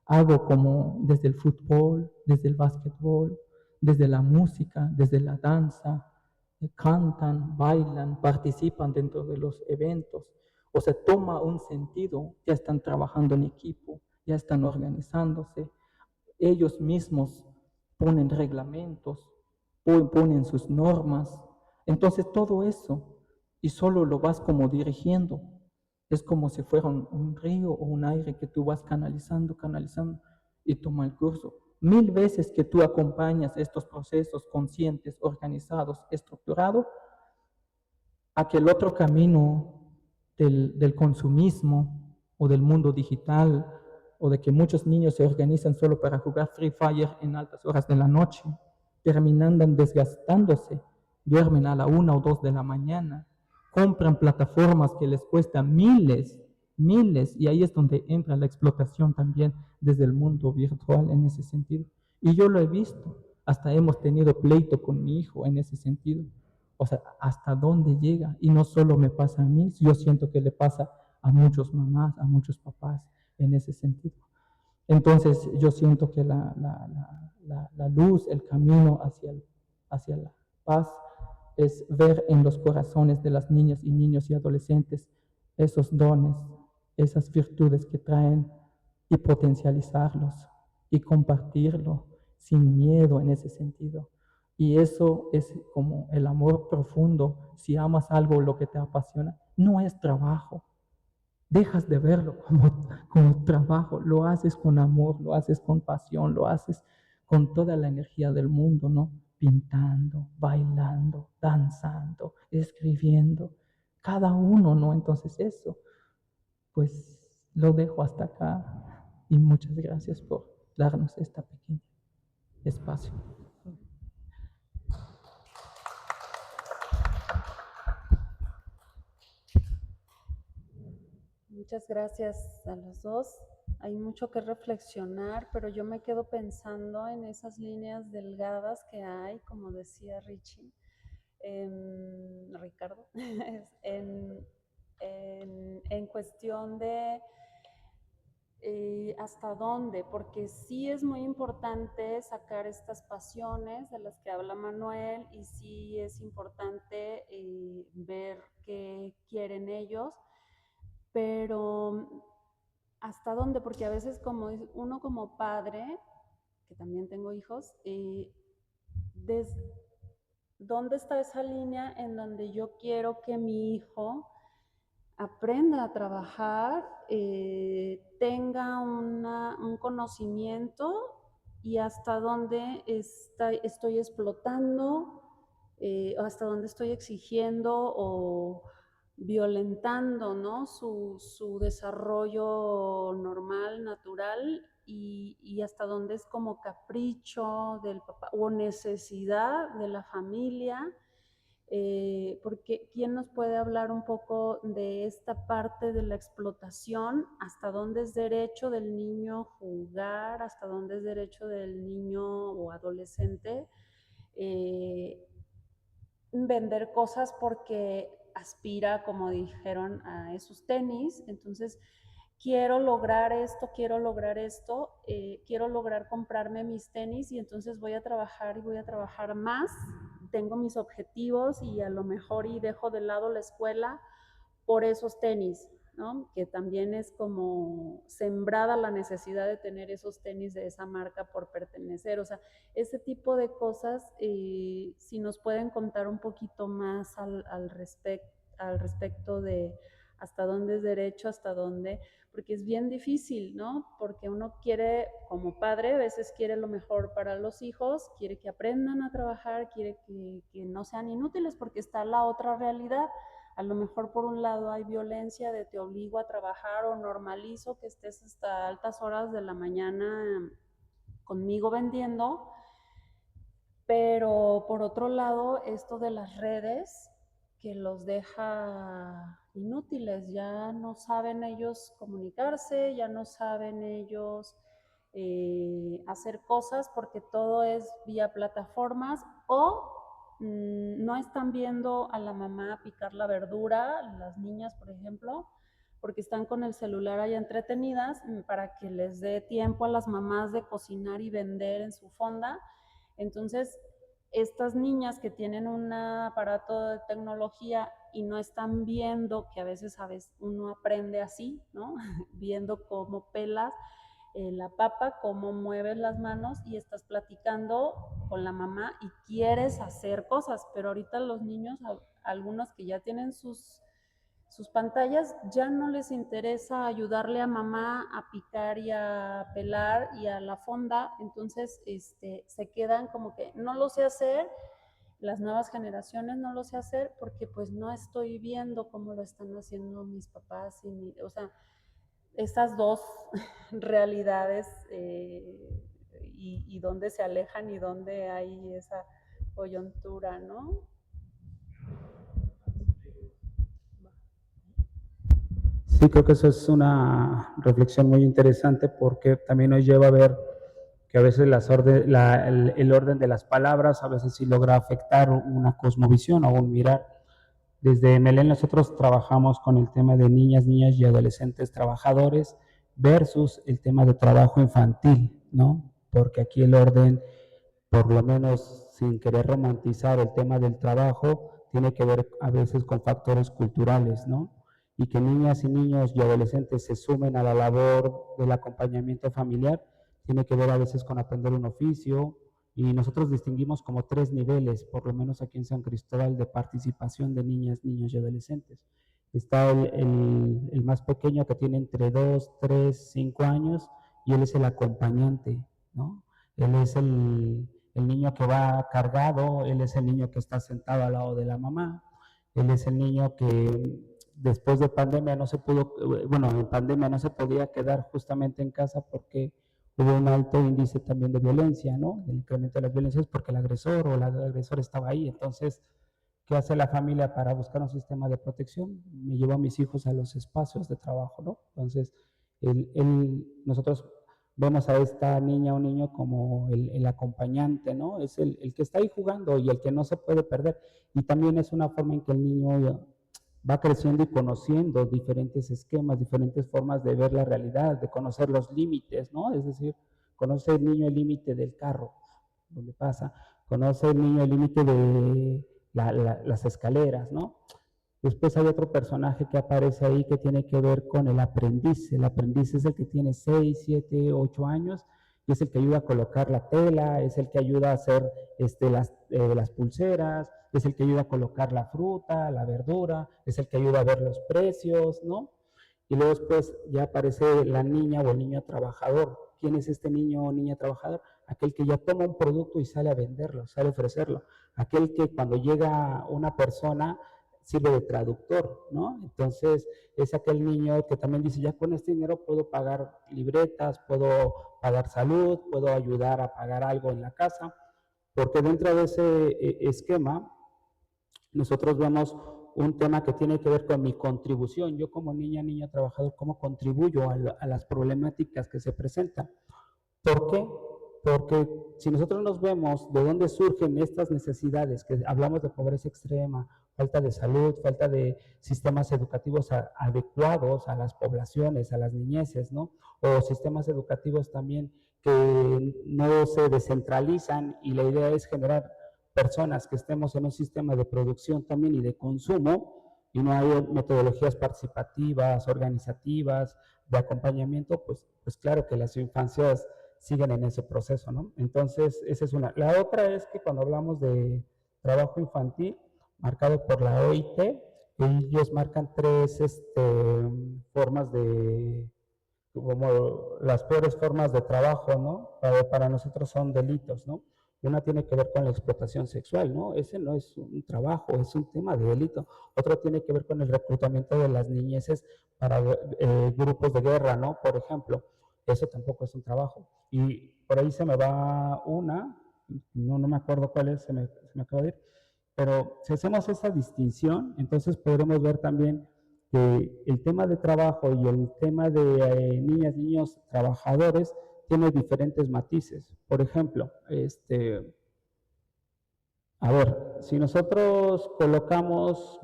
Hago como desde el fútbol, desde el básquetbol, desde la música, desde la danza, cantan, bailan, participan dentro de los eventos. O sea, toma un sentido, ya están trabajando en equipo, ya están organizándose, ellos mismos ponen reglamentos, ponen sus normas. Entonces todo eso, y solo lo vas como dirigiendo. Es como si fuera un río o un aire que tú vas canalizando, canalizando, y toma el curso. 1000 veces que tú acompañas estos procesos conscientes, organizados, estructurados, a que el otro camino del consumismo o del mundo digital, o de que muchos niños se organizan solo para jugar Free Fire en altas horas de la noche, terminan desgastándose, duermen a la 1 o 2 de la mañana, compran plataformas que les cuestan miles, miles, y ahí es donde entra la explotación también desde el mundo virtual en ese sentido. Y yo lo he visto, hasta hemos tenido pleito con mi hijo en ese sentido. O sea, hasta dónde llega. Y no solo me pasa a mí, yo siento que le pasa a muchos mamás, a muchos papás en ese sentido. Entonces yo siento que la luz, el camino hacia la paz, es ver en los corazones de las niñas y niños y adolescentes esos dones, esas virtudes que traen, y potencializarlos y compartirlo sin miedo en ese sentido. Y eso es como el amor profundo. Si amas algo, lo que te apasiona, no es trabajo. Dejas de verlo como trabajo, lo haces con amor, lo haces con pasión, lo haces con toda la energía del mundo, ¿no? Pintando, bailando, danzando, escribiendo, cada uno, ¿no? Entonces eso, pues lo dejo hasta acá, y muchas gracias por darnos este pequeño espacio. Muchas gracias a los dos. Hay mucho que reflexionar, pero yo me quedo pensando en esas líneas delgadas que hay, como decía Richie, Ricardo, en cuestión de hasta dónde, porque sí es muy importante sacar estas pasiones de las que habla Manuel y sí es importante ver qué quieren ellos, pero hasta dónde, porque a veces como uno como padre, que también tengo hijos, ¿dónde está esa línea en donde yo quiero que mi hijo aprenda a trabajar, tenga un conocimiento y hasta dónde estoy explotando, hasta dónde estoy exigiendo o violentando, ¿no? su desarrollo normal, natural, y hasta dónde es como capricho del papá o necesidad de la familia. Porque ¿quién nos puede hablar un poco de esta parte de la explotación? ¿Hasta dónde es derecho del niño jugar? ¿Hasta dónde es derecho del niño o adolescente vender cosas porque aspira, como dijeron, a esos tenis? Entonces, quiero lograr esto, quiero lograr comprarme mis tenis y entonces voy a trabajar y voy a trabajar más, tengo mis objetivos y a lo mejor y dejo de lado la escuela por esos tenis, ¿no? Que también es como sembrada la necesidad de tener esos tenis de esa marca por pertenecer, o sea, ese tipo de cosas, si nos pueden contar un poquito más al respecto de hasta dónde es derecho, hasta dónde, porque es bien difícil, ¿no? Porque uno quiere, como padre, a veces quiere lo mejor para los hijos, quiere que aprendan a trabajar, quiere que no sean inútiles, porque está la otra realidad. A lo mejor por un lado hay violencia de te obligo a trabajar o normalizo que estés hasta altas horas de la mañana conmigo vendiendo, pero por otro lado esto de las redes que los deja inútiles, ya no saben ellos comunicarse, ya no saben ellos hacer cosas porque todo es vía plataformas o no están viendo a la mamá picar la verdura, las niñas por ejemplo, porque están con el celular ahí entretenidas para que les dé tiempo a las mamás de cocinar y vender en su fonda. Entonces, estas niñas que tienen un aparato de tecnología y no están viendo, que a veces uno aprende así, ¿no? Viendo cómo pelas la papa, cómo mueves las manos y estás platicando con la mamá y quieres hacer cosas, pero ahorita los niños, algunos que ya tienen sus pantallas, ya no les interesa ayudarle a mamá a picar y a pelar y a la fonda, entonces se quedan como que no lo sé hacer, las nuevas generaciones no lo sé hacer porque pues no estoy viendo cómo lo están haciendo mis papás, o sea, estas dos realidades y dónde se alejan y dónde hay esa coyuntura, ¿no? Sí, creo que eso es una reflexión muy interesante porque también nos lleva a ver que a veces el orden de las palabras a veces sí logra afectar una cosmovisión o un mirar. Desde Melén nosotros trabajamos con el tema de niñas y adolescentes trabajadores versus el tema de trabajo infantil, ¿no? Porque aquí el orden, por lo menos sin querer romantizar el tema del trabajo, tiene que ver a veces con factores culturales, ¿no? Y que niñas y niños y adolescentes se sumen a la labor del acompañamiento familiar, tiene que ver a veces con aprender un oficio, y nosotros distinguimos como 3 niveles, por lo menos aquí en San Cristóbal, de participación de niñas, niños y adolescentes. Está el más pequeño que tiene entre 2, 3, 5 años, y él es el acompañante, ¿no? Él es el niño que va cargado, él es el niño que está sentado al lado de la mamá, él es el niño que después de pandemia no se pudo, bueno, en pandemia no se podía quedar justamente en casa porque hubo un alto índice también de violencia, ¿no? El incremento de las violencias porque el agresor o la agresora estaba ahí. Entonces, ¿qué hace la familia para buscar un sistema de protección? Me llevo a mis hijos a los espacios de trabajo, ¿no? Entonces, nosotros vemos a esta niña o niño como el acompañante, ¿no? Es el que está ahí jugando y el que no se puede perder. Y también es una forma en que el niño va creciendo y conociendo diferentes esquemas, diferentes formas de ver la realidad, de conocer los límites, ¿no? Es decir, conoce el niño el límite del carro, donde pasa, conoce el niño el límite de las escaleras, ¿no? Después hay otro personaje que aparece ahí que tiene que ver con el aprendiz. El aprendiz es el que tiene 6, 7, 8 años y es el que ayuda a colocar la tela, es el que ayuda a hacer las pulseras, es el que ayuda a colocar la fruta, la verdura, es el que ayuda a ver los precios, ¿no? Y luego después ya aparece la niña o el niño trabajador. ¿Quién es este niño o niña trabajador? Aquel que ya toma un producto y sale a venderlo, sale a ofrecerlo. Aquel que cuando llega una persona sirve de traductor, ¿no? Entonces es aquel niño que también dice, ya con este dinero puedo pagar libretas, puedo pagar salud, puedo ayudar a pagar algo en la casa, porque dentro de ese esquema nosotros vemos un tema que tiene que ver con mi contribución. Yo como niño trabajador, ¿cómo contribuyo a las problemáticas que se presentan? ¿Por qué? Porque si nosotros nos vemos de dónde surgen estas necesidades, que hablamos de pobreza extrema, falta de salud, falta de sistemas educativos adecuados a las poblaciones, a las niñeces, ¿no? O sistemas educativos también que no se descentralizan y la idea es generar personas que estemos en un sistema de producción también y de consumo y no hay metodologías participativas, organizativas, de acompañamiento, pues claro que las infancias siguen en ese proceso, ¿no? Entonces, esa es una. La otra es que cuando hablamos de trabajo infantil, marcado por la OIT, ellos marcan tres formas de, como las peores formas de trabajo, ¿no? Para nosotros son delitos, ¿no? Una tiene que ver con la explotación sexual, ¿no? Ese no es un trabajo, es un tema de delito. Otro tiene que ver con el reclutamiento de las niñeces para grupos de guerra, ¿no? Por ejemplo, eso tampoco es un trabajo. Y por ahí se me va una, no me acuerdo cuál es, se me acaba de ir, pero si hacemos esa distinción, entonces podremos ver también que el tema de trabajo y el tema de niñas, niños trabajadores tiene diferentes matices. Por ejemplo, a ver, si nosotros colocamos,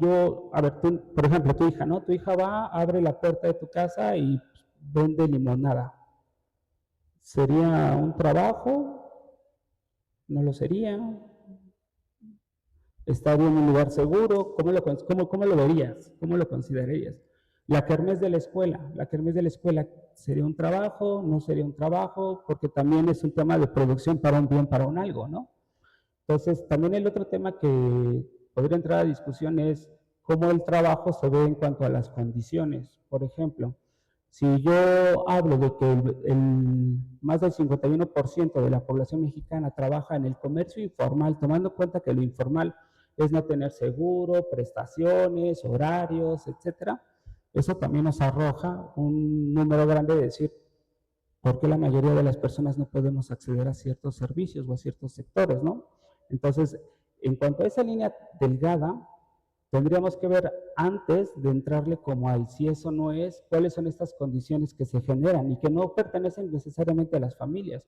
a ver, tú, por ejemplo, tu hija, ¿no? Tu hija va, abre la puerta de tu casa y vende limonada. ¿Sería un trabajo? ¿No lo sería? ¿Estaría en un lugar seguro? ¿Cómo lo verías? ¿Cómo lo considerarías? La kermés de la escuela, ¿sería un trabajo? ¿No sería un trabajo? Porque también es un tema de producción para un bien, para un algo, ¿no? Entonces, también el otro tema que podría entrar a discusión es cómo el trabajo se ve en cuanto a las condiciones. Por ejemplo, si yo hablo de que más del 51% de la población mexicana trabaja en el comercio informal, tomando en cuenta que lo informal es no tener seguro, prestaciones, horarios, etcétera, eso también nos arroja un número grande de decir por qué la mayoría de las personas no podemos acceder a ciertos servicios o a ciertos sectores, ¿no? Entonces, en cuanto a esa línea delgada, tendríamos que ver antes de entrarle como al si eso no es, cuáles son estas condiciones que se generan y que no pertenecen necesariamente a las familias.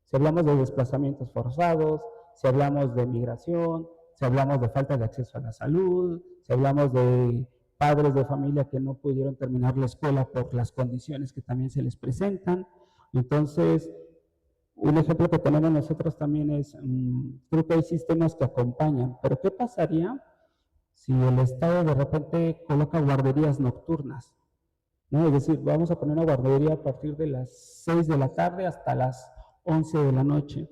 Si hablamos de desplazamientos forzados, si hablamos de migración, si hablamos de falta de acceso a la salud, si hablamos de padres de familia que no pudieron terminar la escuela por las condiciones que también se les presentan. Entonces, un ejemplo que tenemos nosotros también es, creo que hay sistemas que acompañan, pero ¿qué pasaría si el Estado de repente coloca guarderías nocturnas? ¿No? Es decir, vamos a poner una guardería a partir de las 6 de la tarde hasta las 11 de la noche.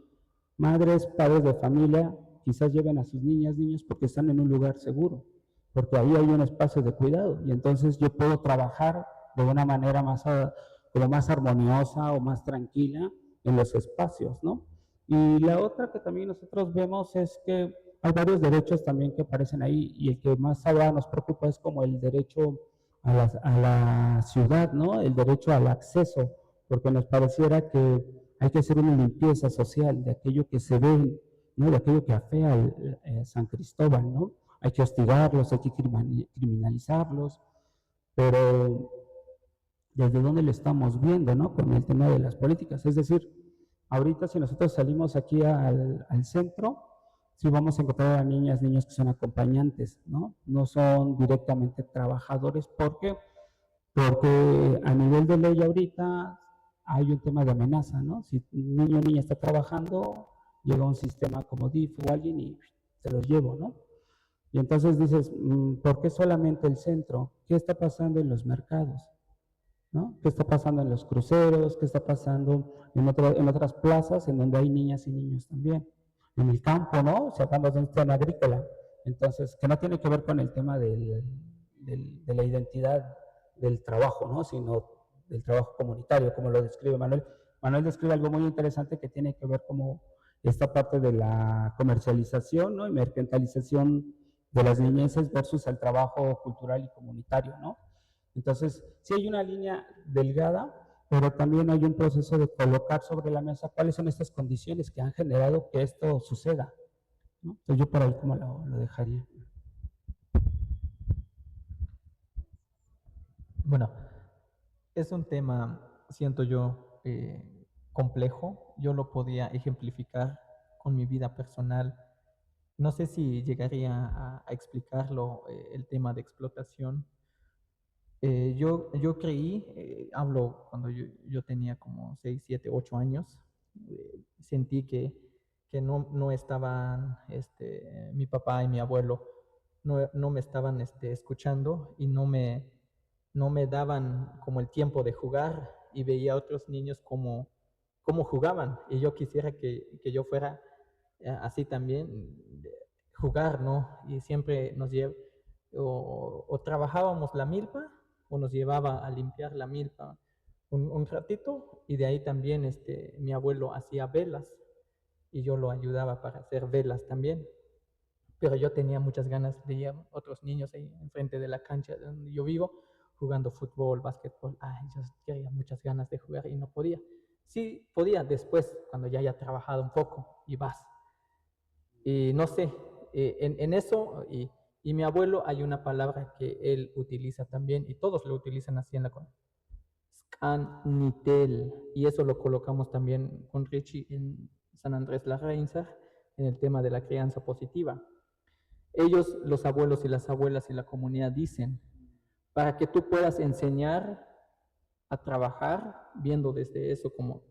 Madres, padres de familia, quizás lleven a sus niñas, niños, porque están en un lugar seguro, porque ahí hay un espacio de cuidado, y entonces yo puedo trabajar de una manera como más armoniosa o más tranquila en los espacios, ¿no? Y la otra que también nosotros vemos es que hay varios derechos también que aparecen ahí, y el que más ahora nos preocupa es como el derecho a la ciudad, ¿no? El derecho al acceso, porque nos pareciera que hay que hacer una limpieza social de aquello que se ve, ¿no? De aquello que afea a San Cristóbal, ¿no? Hay que hostigarlos, hay que criminalizarlos, pero ¿desde dónde lo estamos viendo, ¿no? Con el tema de las políticas. Es decir, ahorita si nosotros salimos aquí al centro, sí vamos a encontrar a niñas, niños que son acompañantes, ¿no? No son directamente trabajadores. ¿Por qué? Porque a nivel de ley ahorita hay un tema de amenaza, ¿no? Si un niño o niña está trabajando, llega un sistema como DIF o alguien y se los llevo, ¿no? Y entonces dices, ¿por qué solamente el centro? ¿Qué está pasando en los mercados? ¿No? ¿Qué está pasando en los cruceros? ¿Qué está pasando en otras plazas en donde hay niñas y niños también? En el campo, ¿no? Si hablamos de un tema agrícola. Entonces, que no tiene que ver con el tema de la identidad del trabajo, ¿no? Sino del trabajo comunitario, como lo describe Manuel. Manuel describe algo muy interesante que tiene que ver como esta parte de la comercialización, ¿no? Y mercantilización de las niñeces versus el trabajo cultural y comunitario, ¿no? Entonces, sí hay una línea delgada, pero también hay un proceso de colocar sobre la mesa cuáles son estas condiciones que han generado que esto suceda, ¿no? Entonces, yo por ahí como lo dejaría. Bueno, es un tema, siento yo, complejo. Yo lo podía ejemplificar con mi vida personal. No sé si llegaría a explicarlo, el tema de explotación. Yo creí, hablo cuando yo tenía como 6 7 8 años, sentí que no estaban, mi papá y mi abuelo no me estaban escuchando y no me daban como el tiempo de jugar y veía a otros niños como jugaban y yo quisiera que yo fuera así también, jugar, ¿no? Y siempre o trabajábamos la milpa o nos llevaba a limpiar la milpa un ratito y de ahí también mi abuelo hacía velas y yo lo ayudaba para hacer velas también. Pero yo tenía muchas ganas, veía otros niños ahí enfrente de la cancha donde yo vivo jugando fútbol, básquetbol. Ay, yo tenía muchas ganas de jugar y no podía. Sí, podía después, cuando ya haya trabajado un poco y vas. Y no sé, en eso, y mi abuelo hay una palabra que él utiliza también, y todos lo utilizan así en la Scanitel, y eso lo colocamos también con Richie en San Andrés La Reinsa, en el tema de la crianza positiva. Ellos, los abuelos y las abuelas y la comunidad dicen, para que tú puedas enseñar a trabajar, viendo desde eso como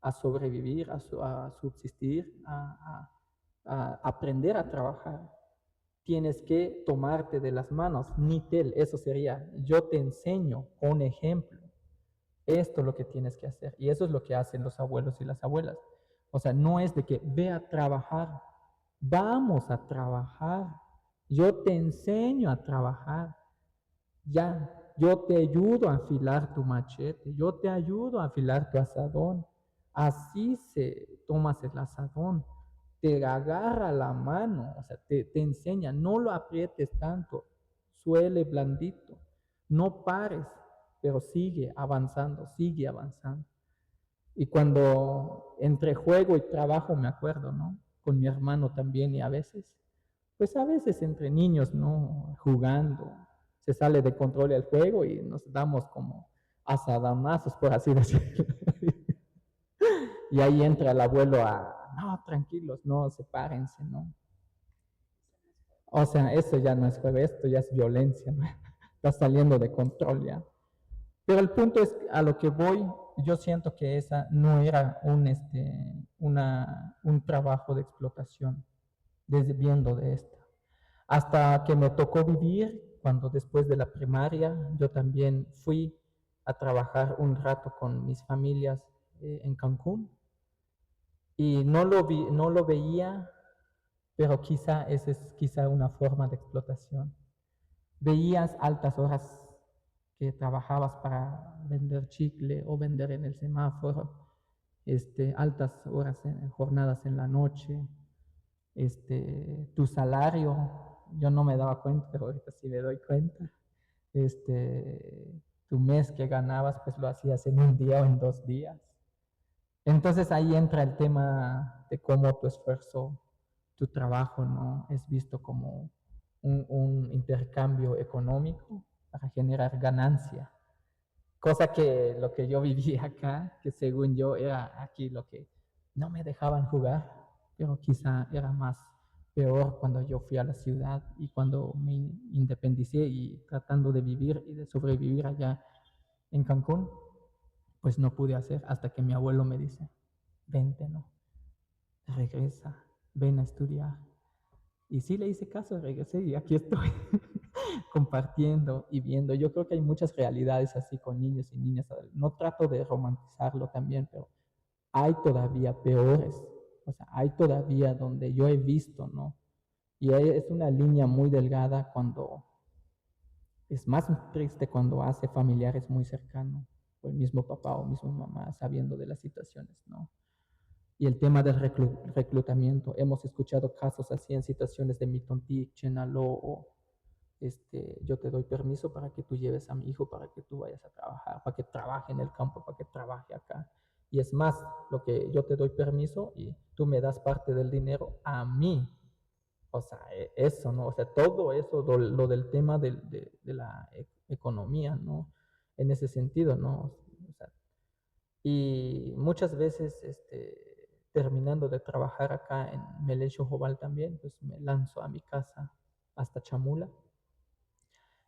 a sobrevivir, a subsistir, a aprender a trabajar, tienes que tomarte de las manos. Nitel, eso sería, yo te enseño con ejemplo. Esto es lo que tienes que hacer. Y eso es lo que hacen los abuelos y las abuelas. O sea, no es de que ve a trabajar. Vamos a trabajar. Yo te enseño a trabajar. Ya, yo te ayudo a afilar tu machete. Yo te ayudo a afilar tu asadón. Así se tomas el asadón. Te agarra la mano, o sea, te enseña. No lo aprietes tanto. Suele blandito. No pares, pero sigue avanzando, sigue avanzando. Y cuando entre juego y trabajo me acuerdo, ¿no? Con mi hermano también y pues a veces entre niños, ¿no? Jugando, se sale de control el juego y nos damos como asadonazos, por así decirlo. Y ahí entra el abuelo no, tranquilos, no, sepárense, ¿no? O sea, eso ya no es juego, esto ya es violencia, ¿no? Está saliendo de control ya. Pero el punto es, a lo que voy, yo siento que esa no era un trabajo de explotación, desde viendo de esto. Hasta que me tocó vivir, cuando después de la primaria, yo también fui a trabajar un rato con mis familias en Cancún. Y no lo veía, pero quizá esa es quizá una forma de explotación. Veías altas horas que trabajabas para vender chicle o vender en el semáforo, altas horas, jornadas en la noche, tu salario, yo no me daba cuenta, pero ahorita sí me doy cuenta, tu mes que ganabas, pues lo hacías en un día o en 2 días. Entonces ahí entra el tema de cómo tu esfuerzo, tu trabajo, ¿no? Es visto como un intercambio económico para generar ganancia. Cosa que lo que yo vivía acá, que según yo era aquí lo que no me dejaban jugar, pero quizá era más peor cuando yo fui a la ciudad y cuando me independicé y tratando de vivir y de sobrevivir allá en Cancún, pues no pude hacer hasta que mi abuelo me dice, vente, ¿no? Regresa, ven a estudiar. Y sí le hice caso, regresé y aquí estoy compartiendo y viendo. Yo creo que hay muchas realidades así con niños y niñas. No trato de romantizarlo también, pero hay todavía peores. O sea, hay todavía donde yo he visto, ¿no? Y es una línea muy delgada cuando es más triste cuando hace familiares muy cercanos, o el mismo papá o misma mamá, sabiendo de las situaciones, ¿no? Y el tema del reclutamiento, hemos escuchado casos así en situaciones de Mitontic, Chenaló, o yo te doy permiso para que tú lleves a mi hijo, para que tú vayas a trabajar, para que trabaje en el campo, para que trabaje acá. Y es más, lo que yo te doy permiso y tú me das parte del dinero a mí. O sea, eso, ¿no? O sea, todo eso, lo del tema de la economía, ¿no? En ese sentido, ¿no? O sea, y muchas veces, terminando de trabajar acá en Melecho Jobal también, pues me lanzo a mi casa hasta Chamula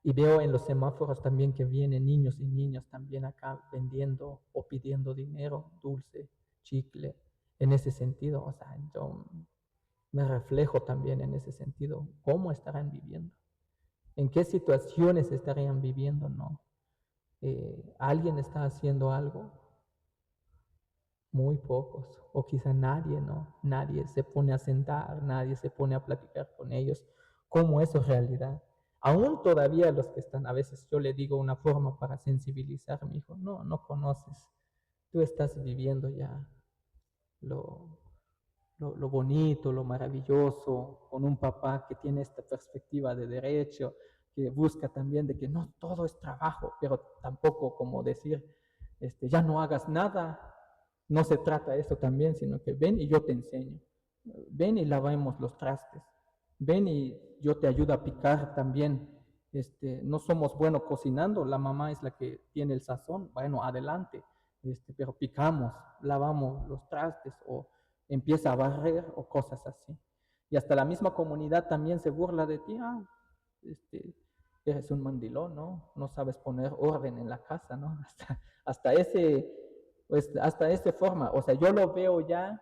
y veo en los semáforos también que vienen niños y niñas también acá vendiendo o pidiendo dinero, dulce, chicle, en ese sentido. O sea, yo me reflejo también en ese sentido. ¿Cómo estarán viviendo? ¿En qué situaciones estarían viviendo? ¿No? ¿Alguien está haciendo algo? Muy pocos, o quizá nadie, ¿no? Nadie se pone a sentar, nadie se pone a platicar con ellos, cómo es su realidad. Aún todavía los que están, a veces yo le digo una forma para sensibilizar a mi hijo, no, no conoces, tú estás viviendo ya lo, lo bonito, lo maravilloso, con un papá que tiene esta perspectiva de derecho, que busca también de que no todo es trabajo, pero tampoco como decir, ya no hagas nada. No se trata de eso también, sino que ven y yo te enseño. Ven y lavemos los trastes. Ven y yo te ayudo a picar también. No somos buenos cocinando, la mamá es la que tiene el sazón. Bueno, adelante. Pero picamos, lavamos los trastes o empieza a barrer o cosas así. Y hasta la misma comunidad también se burla de ti. Ah, este, eres un mandilón, ¿no? No sabes poner orden en la casa, ¿no? Hasta ese, pues, hasta esa forma. O sea, yo lo veo ya,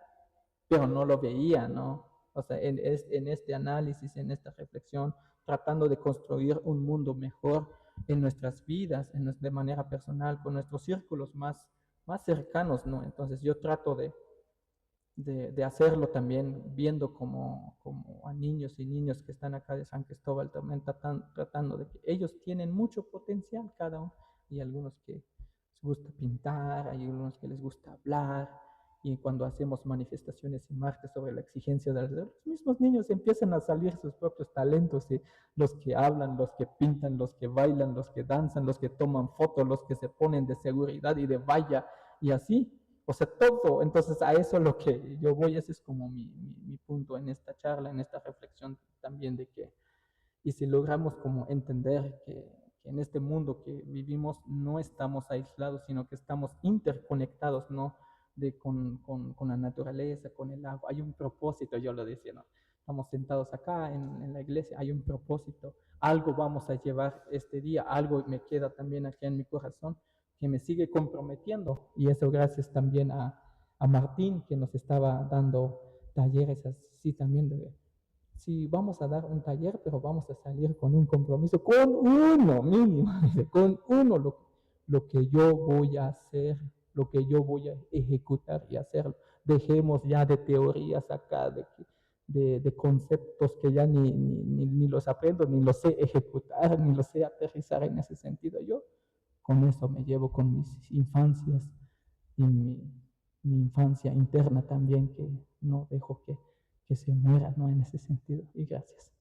pero no lo veía, ¿no? O sea, en este análisis, en esta reflexión, tratando de construir un mundo mejor en nuestras vidas, de manera personal, con nuestros círculos más cercanos, ¿no? Entonces yo trato de hacerlo también viendo como a niños y niñas que están acá de San Cristóbal también tratando de que ellos tienen mucho potencial cada uno y algunos que les gusta pintar, hay algunos que les gusta hablar y cuando hacemos manifestaciones y martes sobre la exigencia de los mismos niños empiezan a salir sus propios talentos y los que hablan, los que pintan, los que bailan, los que danzan, los que toman fotos, los que se ponen de seguridad y de valla y así. O sea, todo. Entonces, a eso es lo que yo voy, ese es como mi punto en esta charla, en esta reflexión también de que, y si logramos como entender que en este mundo que vivimos no estamos aislados, sino que estamos interconectados, ¿no? Con la naturaleza, con el agua. Hay un propósito, yo lo decía, ¿no? Estamos sentados acá en la iglesia, hay un propósito. Algo vamos a llevar este día, algo me queda también aquí en mi corazón que me sigue comprometiendo. Y eso gracias también a Martín, que nos estaba dando talleres así también de, sí, vamos a dar un taller, pero vamos a salir con un compromiso, con uno mínimo, con uno lo que yo voy a hacer, lo que yo voy a ejecutar y hacerlo. Dejemos ya de teorías acá, de conceptos que ya ni los aprendo, ni los sé ejecutar, ni los sé aterrizar en ese sentido. Yo con eso me llevo con mis infancias y mi infancia interna también, que no dejo que se muera, ¿no? En ese sentido. Y gracias.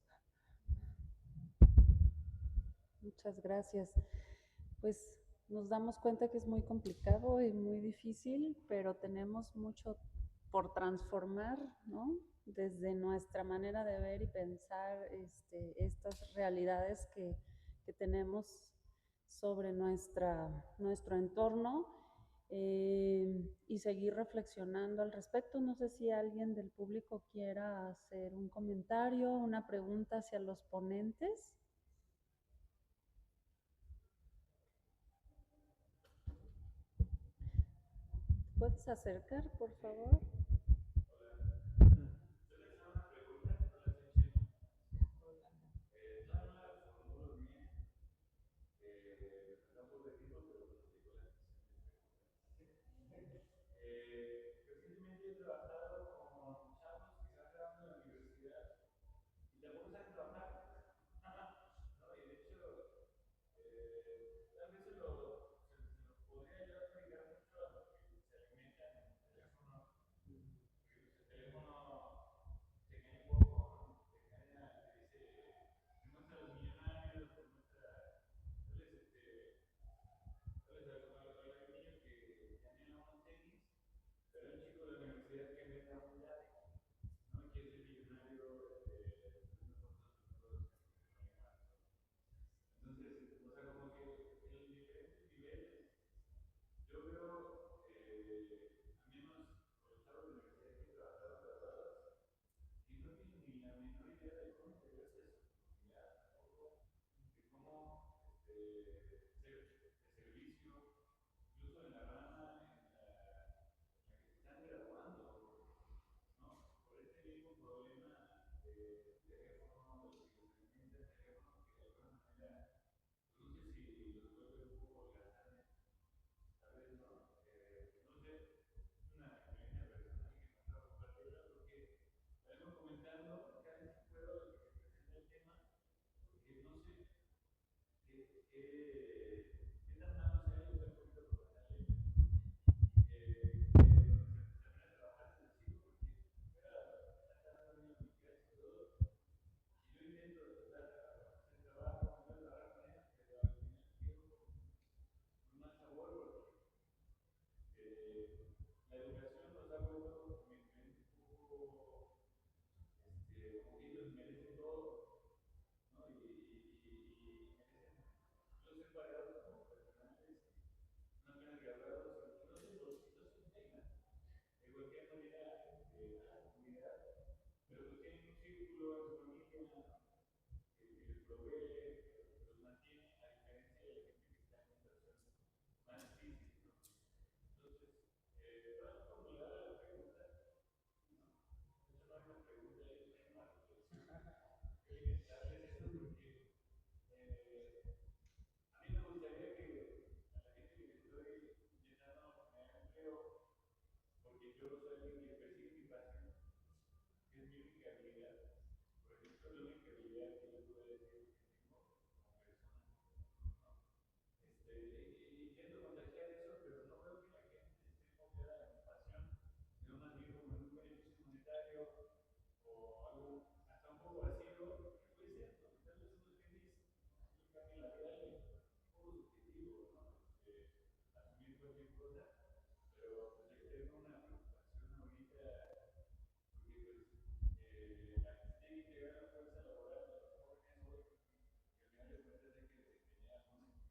Muchas gracias. Pues nos damos cuenta que es muy complicado y muy difícil, pero tenemos mucho por transformar, ¿no? Desde nuestra manera de ver y pensar estas realidades que tenemos sobre nuestro entorno y seguir reflexionando al respecto. No sé si alguien del público quiera hacer un comentario, una pregunta hacia los ponentes. ¿Puedes acercar, por favor? Recientemente he trabajado con chavos que se van graduando de la universidad y tampoco saben trabajar, ¿no? Y de hecho, tal vez se los podría yo aplicar mucho a lo que se alimentan en el teléfono, porque el teléfono se engaña un poco, te engaña, te muestra a los millonarios, te muestra, tal vez hay un niño que anhela unos tenis, pero hay un chico de la universidad que vende a un yate, ¿no? Que es el millonario, entonces, o sea, como que en diferentes niveles, yo veo, al menos con los chavos de la universidad que he trabajado graduados, y no tienen ni la menor idea de cómo integrarse a su comunidad, tampoco, de cómo ser de servicio, incluso en la rama en la que se están graduando, ¿no? Por este mismo problema de teléfono, de que se alimentan teléfono, que de alguna manera, no sé si los vuelve un poco holgazanes, tal vez no, no sé, es una experiencia personal que me acabo de compartirla porque la vengo comentando cada vez que puedo y que se presenta el tema, porque no sé qué tan malo sea yo ser un poquito profesional en esto, se aprende a trabajar desde chico porque fuera están ganando bien las clases y todo, y yo intento hacer trabajo, intento trabajar con ellos, pero al final quedo con mal sabor porque la educación nos ha vuelto mi mente un poco, como que ellos merecen todo, ¿no? Y merecen no ser pagados como profesionales, no apenas graduados, y no sé los hitos que tengan. De cualquier manera, a la comunidad, pero pues tienen un círculo en su familia que les provee, que los mantiene, a diferencia de la gente que está en situaciones más difíciles, ¿no? Entonces, para formular la pregunta, ¿no? De hecho, no hay una pregunta, es una reflexión. Quería darles esto porque a mí me gustaría que a la gente que estoy intentando generar empleo, porque yo soy alguien que persigue mi pasión, que es mi única habilidad. Por ejemplo, la única habilidad que yo puedo decir que tengo como persona, ¿no? Intento contagiar eso, pero no veo que la gente esté enfocada en mi pasión, sino más bien como en un beneficio monetario o algo hasta un poco vacío, que puede ser, porque tal vez uno es feliz, le cambia la vida a alguien, un poco subjetivo, ¿no? Asumir cualquier cosa, pero pues yo tengo una preocupación ahorita porque pues la que se tiene que integrar a la fuerza laboral de los jóvenes hoy, que al final de cuentas hay que desempeñar alguna actividad,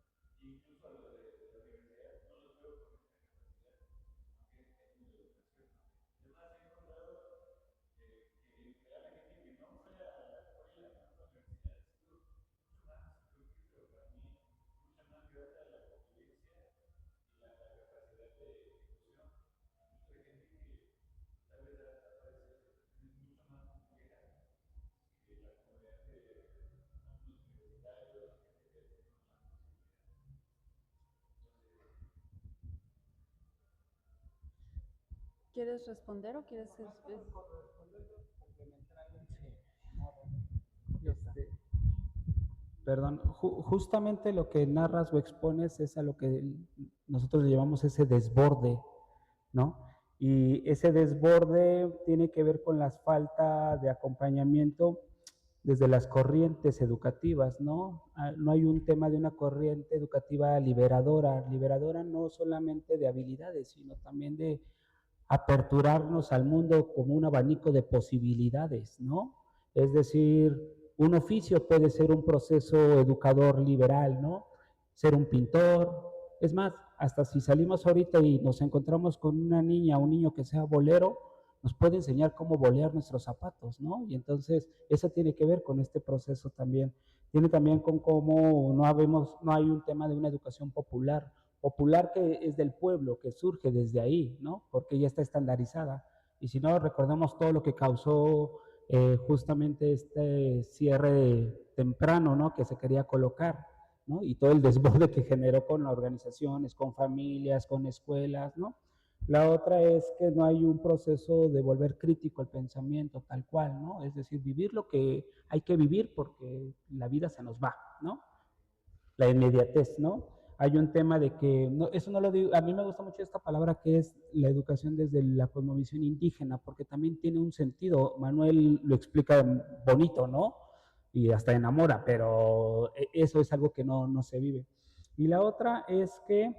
incluso a los de la universidad, no los veo con esta capacidad, aunque es en la educación, ¿no? Además, he encontrado que a la gente que no fue a la escuela, no fue a la universidad, ha sido mucho más fructífero para mí, mucho más grata la convivencia y la capacidad de ejecución. Incluso hay gente que tal vez ha padecido situaciones mucho más complejas que la comunidad de algunos universitarios, gente que ha tenido más posibilidades. ¿Quieres responder o quieres Perdón, justamente lo que narras o expones es a lo que nosotros le llamamos ese desborde, ¿no? Y ese desborde tiene que ver con la falta de acompañamiento desde las corrientes educativas, ¿no? No hay un tema de una corriente educativa liberadora no solamente de habilidades, sino también de aperturarnos al mundo como un abanico de posibilidades, ¿no? Es decir, un oficio puede ser un proceso educador liberal, ¿no? Ser un pintor, es más, hasta si salimos ahorita y nos encontramos con una niña o un niño que sea bolero, nos puede enseñar cómo bolear nuestros zapatos, ¿no? Y entonces eso tiene que ver con este proceso también. Tiene también con cómo no hay un tema de una educación popular que es del pueblo, que surge desde ahí, ¿no? Porque ya está estandarizada. Y si no, recordemos todo lo que causó justamente este cierre temprano, ¿no? Que se quería colocar, ¿no? Y todo el desborde que generó con organizaciones, con familias, con escuelas, ¿no? La otra es que no hay un proceso de volver crítico el pensamiento tal cual, ¿no? Es decir, vivir lo que hay que vivir porque la vida se nos va, ¿no? La inmediatez, ¿no? Hay un tema de que, no, eso no lo digo, a mí me gusta mucho esta palabra que es la educación desde la cosmovisión indígena, porque también tiene un sentido, Manuel lo explica bonito, ¿no? Y hasta enamora, pero eso es algo que no se vive. Y la otra es que,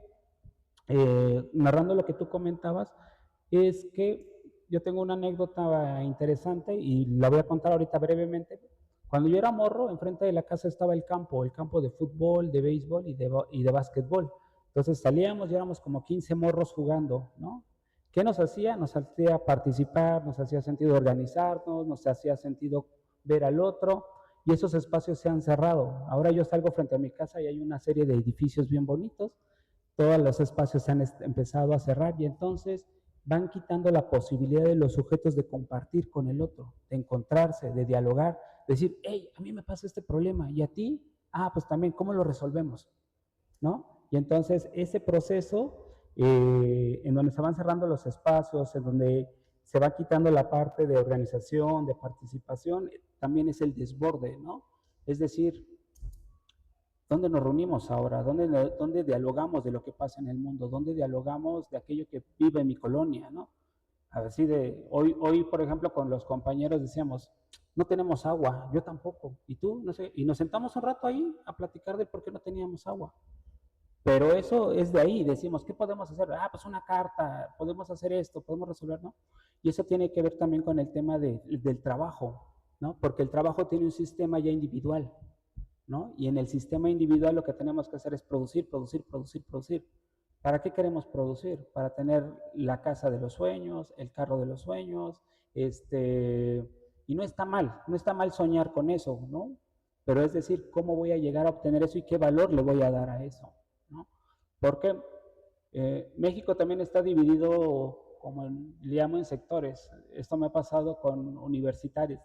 narrando lo que tú comentabas, es que yo tengo una anécdota interesante y la voy a contar ahorita brevemente. Cuando yo era morro, enfrente de la casa estaba el campo de fútbol, de béisbol y de básquetbol. Entonces salíamos y éramos como 15 morros jugando, ¿no? ¿Qué nos hacía? Nos hacía participar, nos hacía sentido organizarnos, nos hacía sentido ver al otro, y esos espacios se han cerrado. Ahora yo salgo frente a mi casa y hay una serie de edificios bien bonitos, todos los espacios se han empezado a cerrar y entonces van quitando la posibilidad de los sujetos de compartir con el otro, de encontrarse, de dialogar, decir, hey, a mí me pasa este problema y a ti, pues también, ¿cómo lo resolvemos? ¿No? Y entonces ese proceso en donde se van cerrando los espacios, en donde se va quitando la parte de organización, de participación, también es el desborde, ¿no? Es decir, ¿dónde nos reunimos ahora? ¿Dónde dialogamos de lo que pasa en el mundo? ¿Dónde dialogamos de aquello que vive en mi colonia, ¿no? Así de, hoy, por ejemplo, con los compañeros decíamos, no tenemos agua, yo tampoco, y tú, no sé, y nos sentamos un rato ahí a platicar de por qué no teníamos agua. Pero eso es de ahí, decimos, ¿qué podemos hacer? Pues una carta, podemos hacer esto, podemos resolver, ¿no? Y eso tiene que ver también con el tema del trabajo, ¿no? Porque el trabajo tiene un sistema ya individual, ¿no? Y en el sistema individual lo que tenemos que hacer es producir, producir, producir, producir. ¿Para qué queremos producir? Para tener la casa de los sueños, el carro de los sueños, y no está mal soñar con eso, ¿no? Pero es decir, ¿cómo voy a llegar a obtener eso y qué valor le voy a dar a eso, ¿no? Porque México también está dividido, como le llamo, en sectores. Esto me ha pasado con universitarios.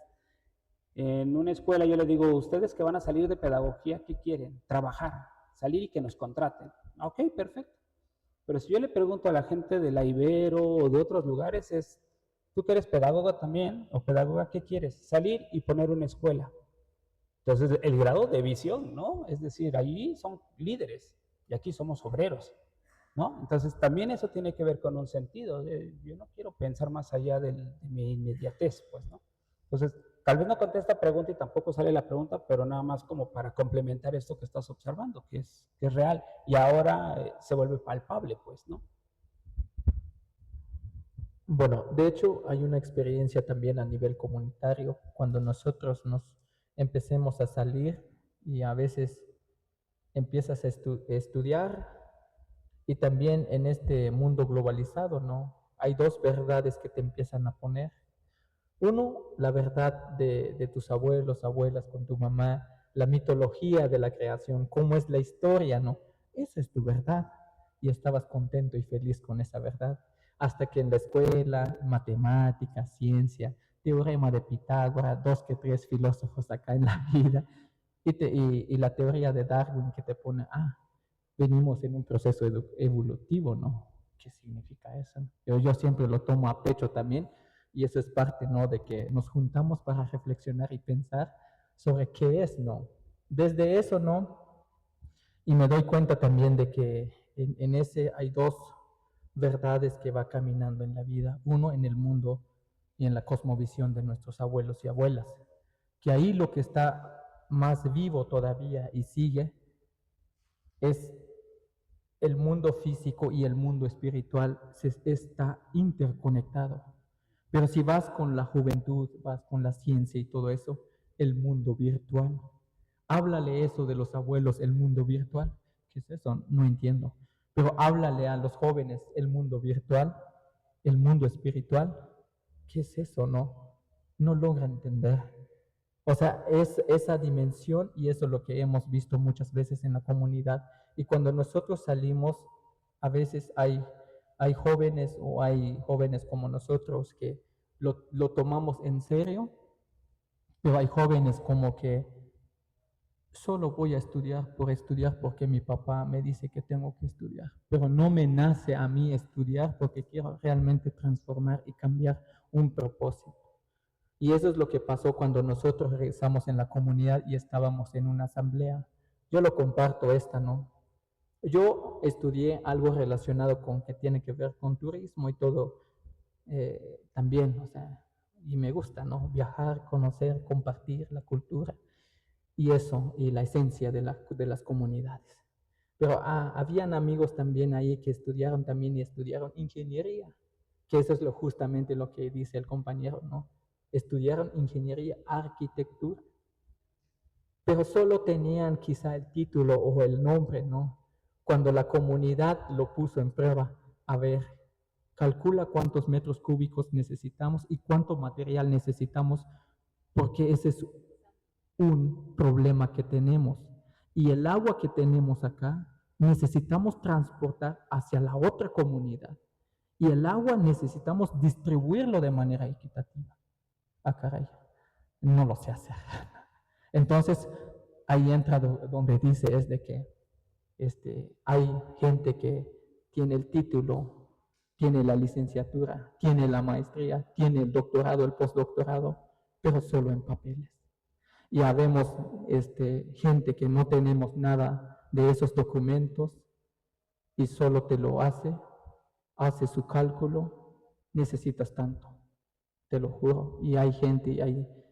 En una escuela yo les digo, ustedes que van a salir de pedagogía, ¿qué quieren? Trabajar, salir y que nos contraten. Ok, perfecto. Pero si yo le pregunto a la gente de la Ibero o de otros lugares, tú que eres pedagoga también, o pedagoga, ¿qué quieres? Salir y poner una escuela. Entonces, el grado de visión, ¿no? Es decir, allí son líderes y aquí somos obreros, ¿no? Entonces, también eso tiene que ver con un sentido. Yo no quiero pensar más allá de mi inmediatez, pues, ¿no? Entonces, tal vez no contesta pregunta y tampoco sale la pregunta, pero nada más como para complementar esto que estás observando, que es real y ahora se vuelve palpable, pues, ¿no? Bueno, de hecho hay una experiencia también a nivel comunitario cuando nosotros nos empecemos a salir y a veces empiezas a estudiar y también en este mundo globalizado, ¿no? Hay dos verdades que te empiezan a poner. Uno, la verdad de tus abuelos, abuelas, con tu mamá, la mitología de la creación, cómo es la historia, ¿no? Esa es tu verdad. Y estabas contento y feliz con esa verdad. Hasta que en la escuela, matemáticas, ciencia, teorema de Pitágoras, dos que tres filósofos acá en la vida, y la teoría de Darwin que te pone, venimos en un proceso evolutivo, ¿no? ¿Qué significa eso? Yo siempre lo tomo a pecho también, y eso es parte, ¿no? De que nos juntamos para reflexionar y pensar sobre qué es, ¿no? Desde eso, ¿no? Y me doy cuenta también de que en ese hay dos verdades que va caminando en la vida. Uno en el mundo y en la cosmovisión de nuestros abuelos y abuelas. Que ahí lo que está más vivo todavía y sigue es el mundo físico y el mundo espiritual está interconectado. Pero si vas con la juventud, vas con la ciencia y todo eso, el mundo virtual. Háblale eso de los abuelos, el mundo virtual. ¿Qué es eso? No entiendo. pero háblale a los jóvenes el mundo virtual, el mundo espiritual. ¿Qué es eso, no? No logran entender. O sea, es esa dimensión y eso es lo que hemos visto muchas veces en la comunidad. Y cuando nosotros salimos, a veces hay jóvenes o hay jóvenes como nosotros que lo tomamos en serio, pero hay jóvenes como que solo voy a estudiar porque mi papá me dice que tengo que estudiar, pero no me nace a mí estudiar porque quiero realmente transformar y cambiar un propósito. Y eso es lo que pasó cuando nosotros regresamos en la comunidad y estábamos en una asamblea. Yo lo comparto ¿no? Yo estudié algo relacionado con que tiene que ver con turismo y todo también, o sea, y me gusta, ¿no? Viajar, conocer, compartir la cultura y eso, y la esencia de las comunidades. Pero habían amigos también ahí que estudiaron también y estudiaron ingeniería, que eso es justamente lo que dice el compañero, ¿no? Estudiaron ingeniería, arquitectura, pero solo tenían quizá el título o el nombre, ¿no? Cuando la comunidad lo puso en prueba, a ver, calcula cuántos metros cúbicos necesitamos y cuánto material necesitamos, porque ese es un problema que tenemos. Y el agua que tenemos acá necesitamos transportar hacia la otra comunidad. Y el agua necesitamos distribuirlo de manera equitativa. Ah, caray, no lo sé hacer. Entonces, ahí entra donde dice es de que hay gente que tiene el título, tiene la licenciatura, tiene la maestría, tiene el doctorado, el postdoctorado, pero solo en papeles. Y habemos gente que no tenemos nada de esos documentos y solo te lo hace su cálculo, necesitas tanto, te lo juro. Y hay gente,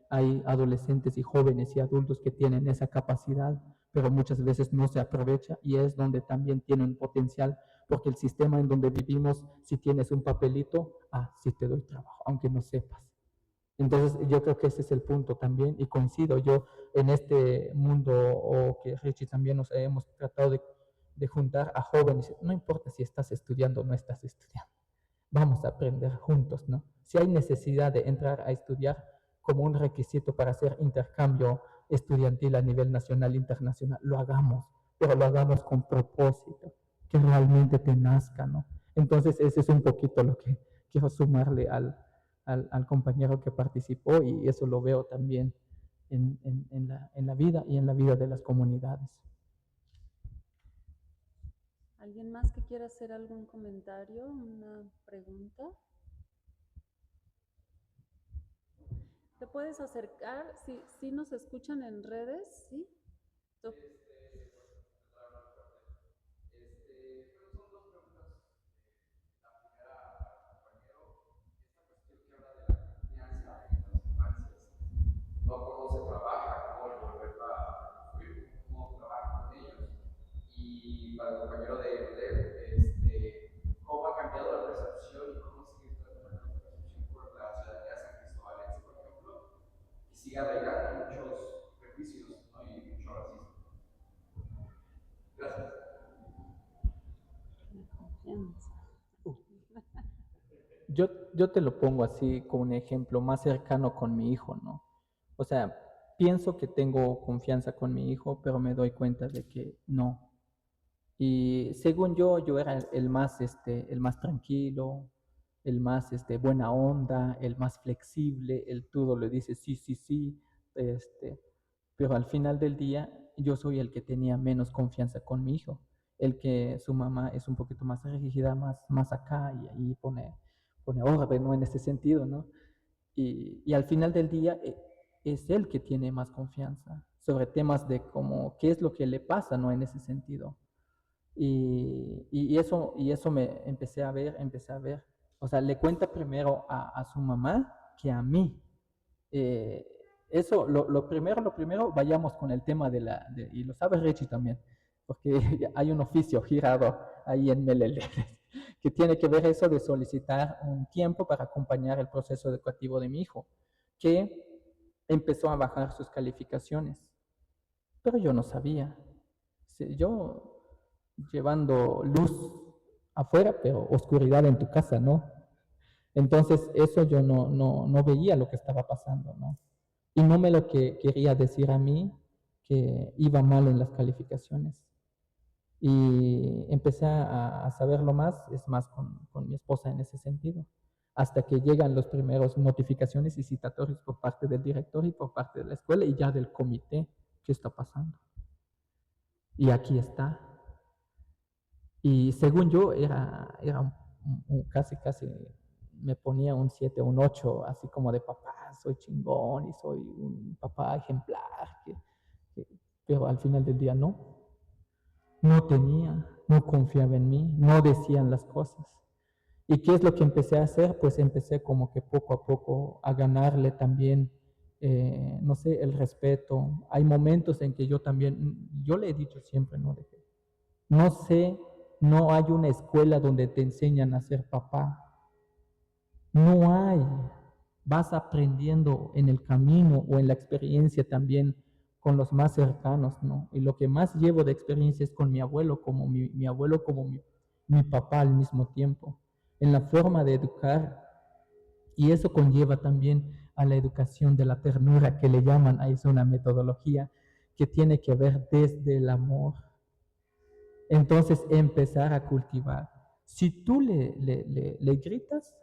hay adolescentes y jóvenes y adultos que tienen esa capacidad, pero muchas veces no se aprovecha y es donde también tiene un potencial, porque el sistema en donde vivimos, si tienes un papelito, sí te doy trabajo, aunque no sepas. Entonces yo creo que ese es el punto también y coincido yo en este mundo o que Richie también nos hemos tratado de juntar a jóvenes, no importa si estás estudiando o no estás estudiando, vamos a aprender juntos, ¿no? Si hay necesidad de entrar a estudiar como un requisito para hacer intercambio estudiantil a nivel nacional e internacional, lo hagamos, pero lo hagamos con propósito, que realmente te nazca, ¿no? Entonces ese es un poquito lo que quiero sumarle al compañero que participó y eso lo veo también en la vida y en la vida de las comunidades. ¿Alguien más que quiera hacer algún comentario, una pregunta? ¿Te puedes acercar? ¿Sí nos escuchan en redes? ¿Sí? No cómo se trabaja, cómo volverla a construir, cómo trabaja con ellos. Y para el compañero cómo ha cambiado la percepción y cómo sigue tratando la percepción por la ciudadanía sancristobalense, por ejemplo, y sigue arraigando muchos prejuicios, ¿no? Y mucho racismo. Gracias. Yo te lo pongo así como un ejemplo más cercano con mi hijo, ¿no? O sea, pienso que tengo confianza con mi hijo, pero me doy cuenta de que no. Y según yo era el más tranquilo, el más buena onda, el más flexible, el todo le dice sí, sí, sí, pero al final del día yo soy el que tenía menos confianza con mi hijo, el que su mamá es un poquito más rígida, más acá y ahí pone orden, ¿no? En ese sentido, ¿no? Y al final del día es él que tiene más confianza sobre temas de cómo, qué es lo que le pasa, ¿no? En ese sentido. Y eso me empecé a ver, o sea, le cuenta primero a su mamá que a mí. Eso, lo primero, vayamos con el tema y lo sabe Richie también, porque hay un oficio girado ahí en Melele, que tiene que ver eso de solicitar un tiempo para acompañar el proceso educativo de mi hijo, que empezó a bajar sus calificaciones, pero yo no sabía. Yo llevando luz afuera, pero oscuridad en tu casa, ¿no? Entonces, eso yo no veía lo que estaba pasando, ¿no? Y no me lo que quería decir a mí que iba mal en las calificaciones. Y empecé a saberlo más, es más, con mi esposa en ese sentido, hasta que llegan los primeros notificaciones y citatorios por parte del director y por parte de la escuela y ya del comité. ¿Qué está pasando? Y aquí está. Y según yo, era casi me ponía un 7 o un 8, así como de papá, soy chingón y soy un papá ejemplar. Pero al final del día no tenía, no confiaba en mí, no decían las cosas. ¿Y qué es lo que empecé a hacer? Pues empecé como que poco a poco a ganarle también, no sé, el respeto. Hay momentos en que yo también, yo le he dicho siempre, ¿no? De que no sé, no hay una escuela donde te enseñan a ser papá. No hay. Vas aprendiendo en el camino o en la experiencia también con los más cercanos, ¿no? Y lo que más llevo de experiencia es con mi abuelo, como mi abuelo, como mi papá al mismo tiempo, en la forma de educar. Y eso conlleva también a la educación de la ternura, que le llaman, ahí es una metodología que tiene que ver desde el amor. Entonces, empezar a cultivar. Si tú le gritas,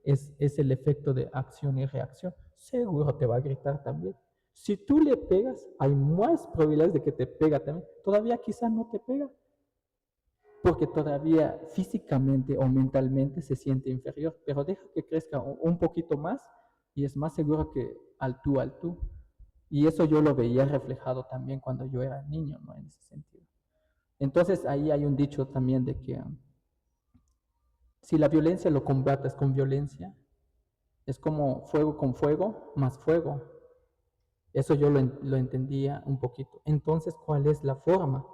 es el efecto de acción y reacción. Seguro te va a gritar también. Si tú le pegas, hay más probabilidades de que te pega también. Todavía quizá no te pega, porque todavía físicamente o mentalmente se siente inferior, pero deja que crezca un poquito más y es más seguro que al tú. Y eso yo lo veía reflejado también cuando yo era niño, ¿no? En ese sentido. Entonces ahí hay un dicho también de que si la violencia lo combates con violencia, es como fuego con fuego, más fuego. Eso yo lo entendía un poquito. Entonces, ¿cuál es la forma?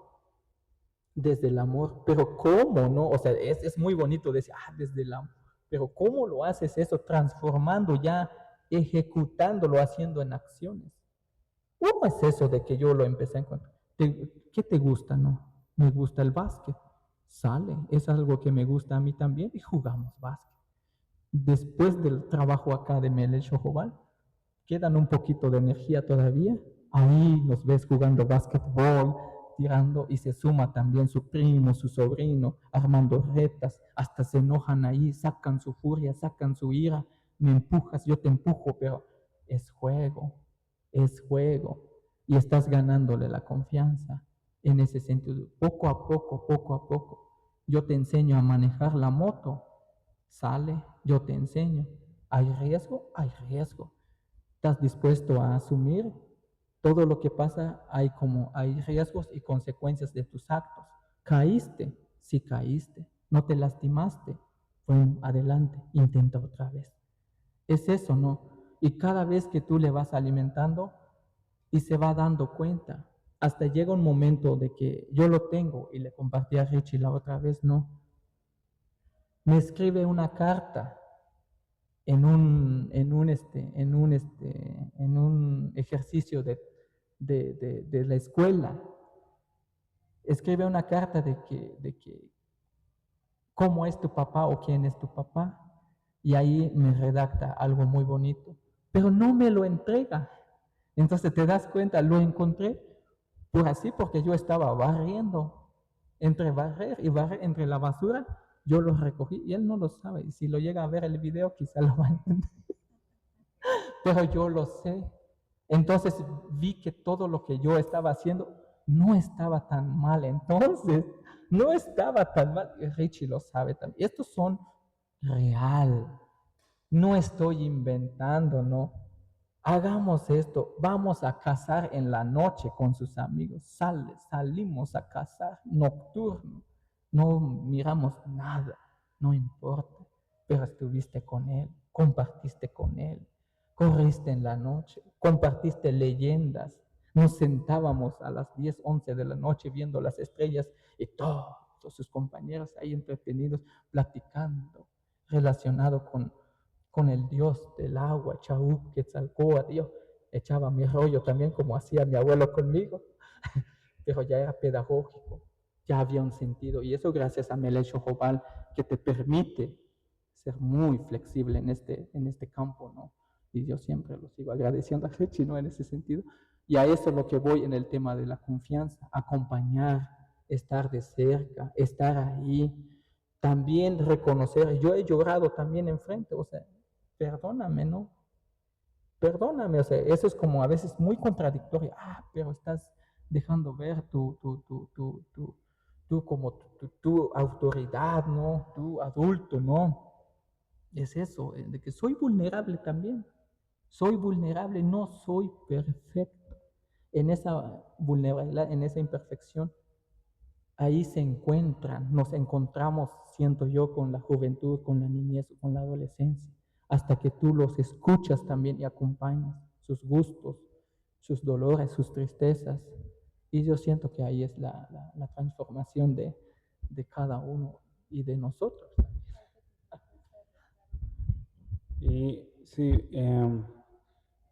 Desde el amor. Pero ¿cómo, no? O sea, es muy bonito decir, desde el amor. Pero ¿cómo lo haces eso? Transformando ya, ejecutándolo, haciendo en acciones. ¿Cómo es eso de que yo lo empecé a encontrar? ¿Qué te gusta, no? Me gusta el básquet. Sale, es algo que me gusta a mí también y jugamos básquet. Después del trabajo acá de Melel Shojobal, quedan un poquito de energía todavía. Ahí nos ves jugando básquetbol, tirando, y se suma también su primo, su sobrino, armando retas, hasta se enojan ahí, sacan su furia, sacan su ira, me empujas, yo te empujo, pero es juego, es juego, y estás ganándole la confianza en ese sentido, poco a poco, poco a poco. Yo te enseño a manejar la moto, sale, yo te enseño. ¿Hay riesgo? Hay riesgo. ¿Estás dispuesto a asumir todo lo que pasa? Hay riesgos y consecuencias de tus actos. ¿Caíste? Sí caíste. ¿No te lastimaste? Bueno, adelante, intenta otra vez. Es eso, ¿no? Y cada vez que tú le vas alimentando y se va dando cuenta, hasta llega un momento de que yo lo tengo y le compartí a Richie la otra vez, ¿no? Me escribe una carta en un ejercicio de la escuela. Escribe una carta de que cómo es tu papá o quién es tu papá, y ahí me redacta algo muy bonito, pero no me lo entrega. Entonces te das cuenta, lo encontré porque yo estaba barriendo, entre barrer y barrer entre la basura, yo lo recogí y él no lo sabe, y si lo llega a ver el video quizá lo va a entender, pero yo lo sé. Entonces vi que todo lo que yo estaba haciendo no estaba tan mal, entonces no estaba tan mal, y Richie lo sabe también. Estos son real, no estoy inventando, no. Hagamos esto, vamos a cazar en la noche con sus amigos, salimos a cazar nocturno, no miramos nada, no importa, pero estuviste con él, compartiste con él, corriste en la noche, compartiste leyendas, nos sentábamos a las 10, 11 de la noche viendo las estrellas y todos sus compañeros ahí entretenidos, platicando, relacionado con el dios del agua, Chauk, Quetzalcóatl. Yo echaba mi rollo también como hacía mi abuelo conmigo, pero ya era pedagógico. ya había un sentido. Y eso gracias a Melech Shojobal, que te permite ser muy flexible en este campo, ¿no? Y yo siempre lo sigo agradeciendo a Rechi, ¿no? En ese sentido. Y a eso es lo que voy en el tema de la confianza, acompañar, estar de cerca, estar ahí, también reconocer, yo he llorado también enfrente, o sea, perdóname, ¿no? Perdóname, o sea, eso es como a veces muy contradictorio, pero estás dejando ver tú como tu autoridad, ¿no? Tu adulto, ¿no? Es eso, de que soy vulnerable también, soy vulnerable, no soy perfecto. En esa vulnerabilidad, en esa imperfección, ahí se encuentran, nos encontramos, siento yo, con la juventud, con la niñez, con la adolescencia, hasta que tú los escuchas también y acompañas sus gustos, sus dolores, sus tristezas. Y yo siento que ahí es la transformación de cada uno y de nosotros. Y sí,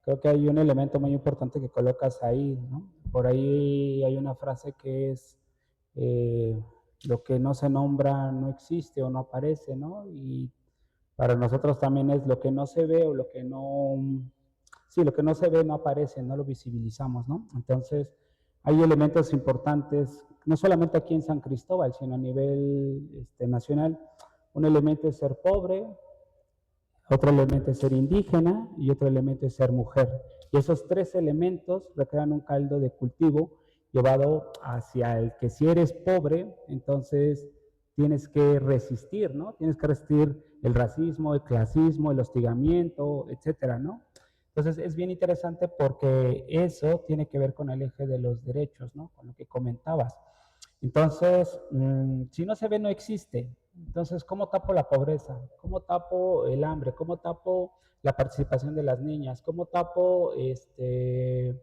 creo que hay un elemento muy importante que colocas ahí, ¿no? Por ahí hay una frase que es, lo que no se nombra no existe o no aparece, ¿no? Y para nosotros también es lo que no se ve o lo que no, sí, lo que no se ve no aparece, no lo visibilizamos, ¿no? Entonces, hay elementos importantes, no solamente aquí en San Cristóbal, sino a nivel nacional. Un elemento es ser pobre, otro elemento es ser indígena y otro elemento es ser mujer. Y esos tres elementos recrean un caldo de cultivo llevado hacia el que si eres pobre, entonces tienes que resistir, ¿no? Tienes que resistir el racismo, el clasismo, el hostigamiento, etcétera, ¿no? Entonces es bien interesante porque eso tiene que ver con el eje de los derechos, ¿no? Con lo que comentabas. Entonces, si no se ve, no existe. Entonces, ¿cómo tapo la pobreza? ¿Cómo tapo el hambre? ¿Cómo tapo la participación de las niñas? ¿Cómo tapo el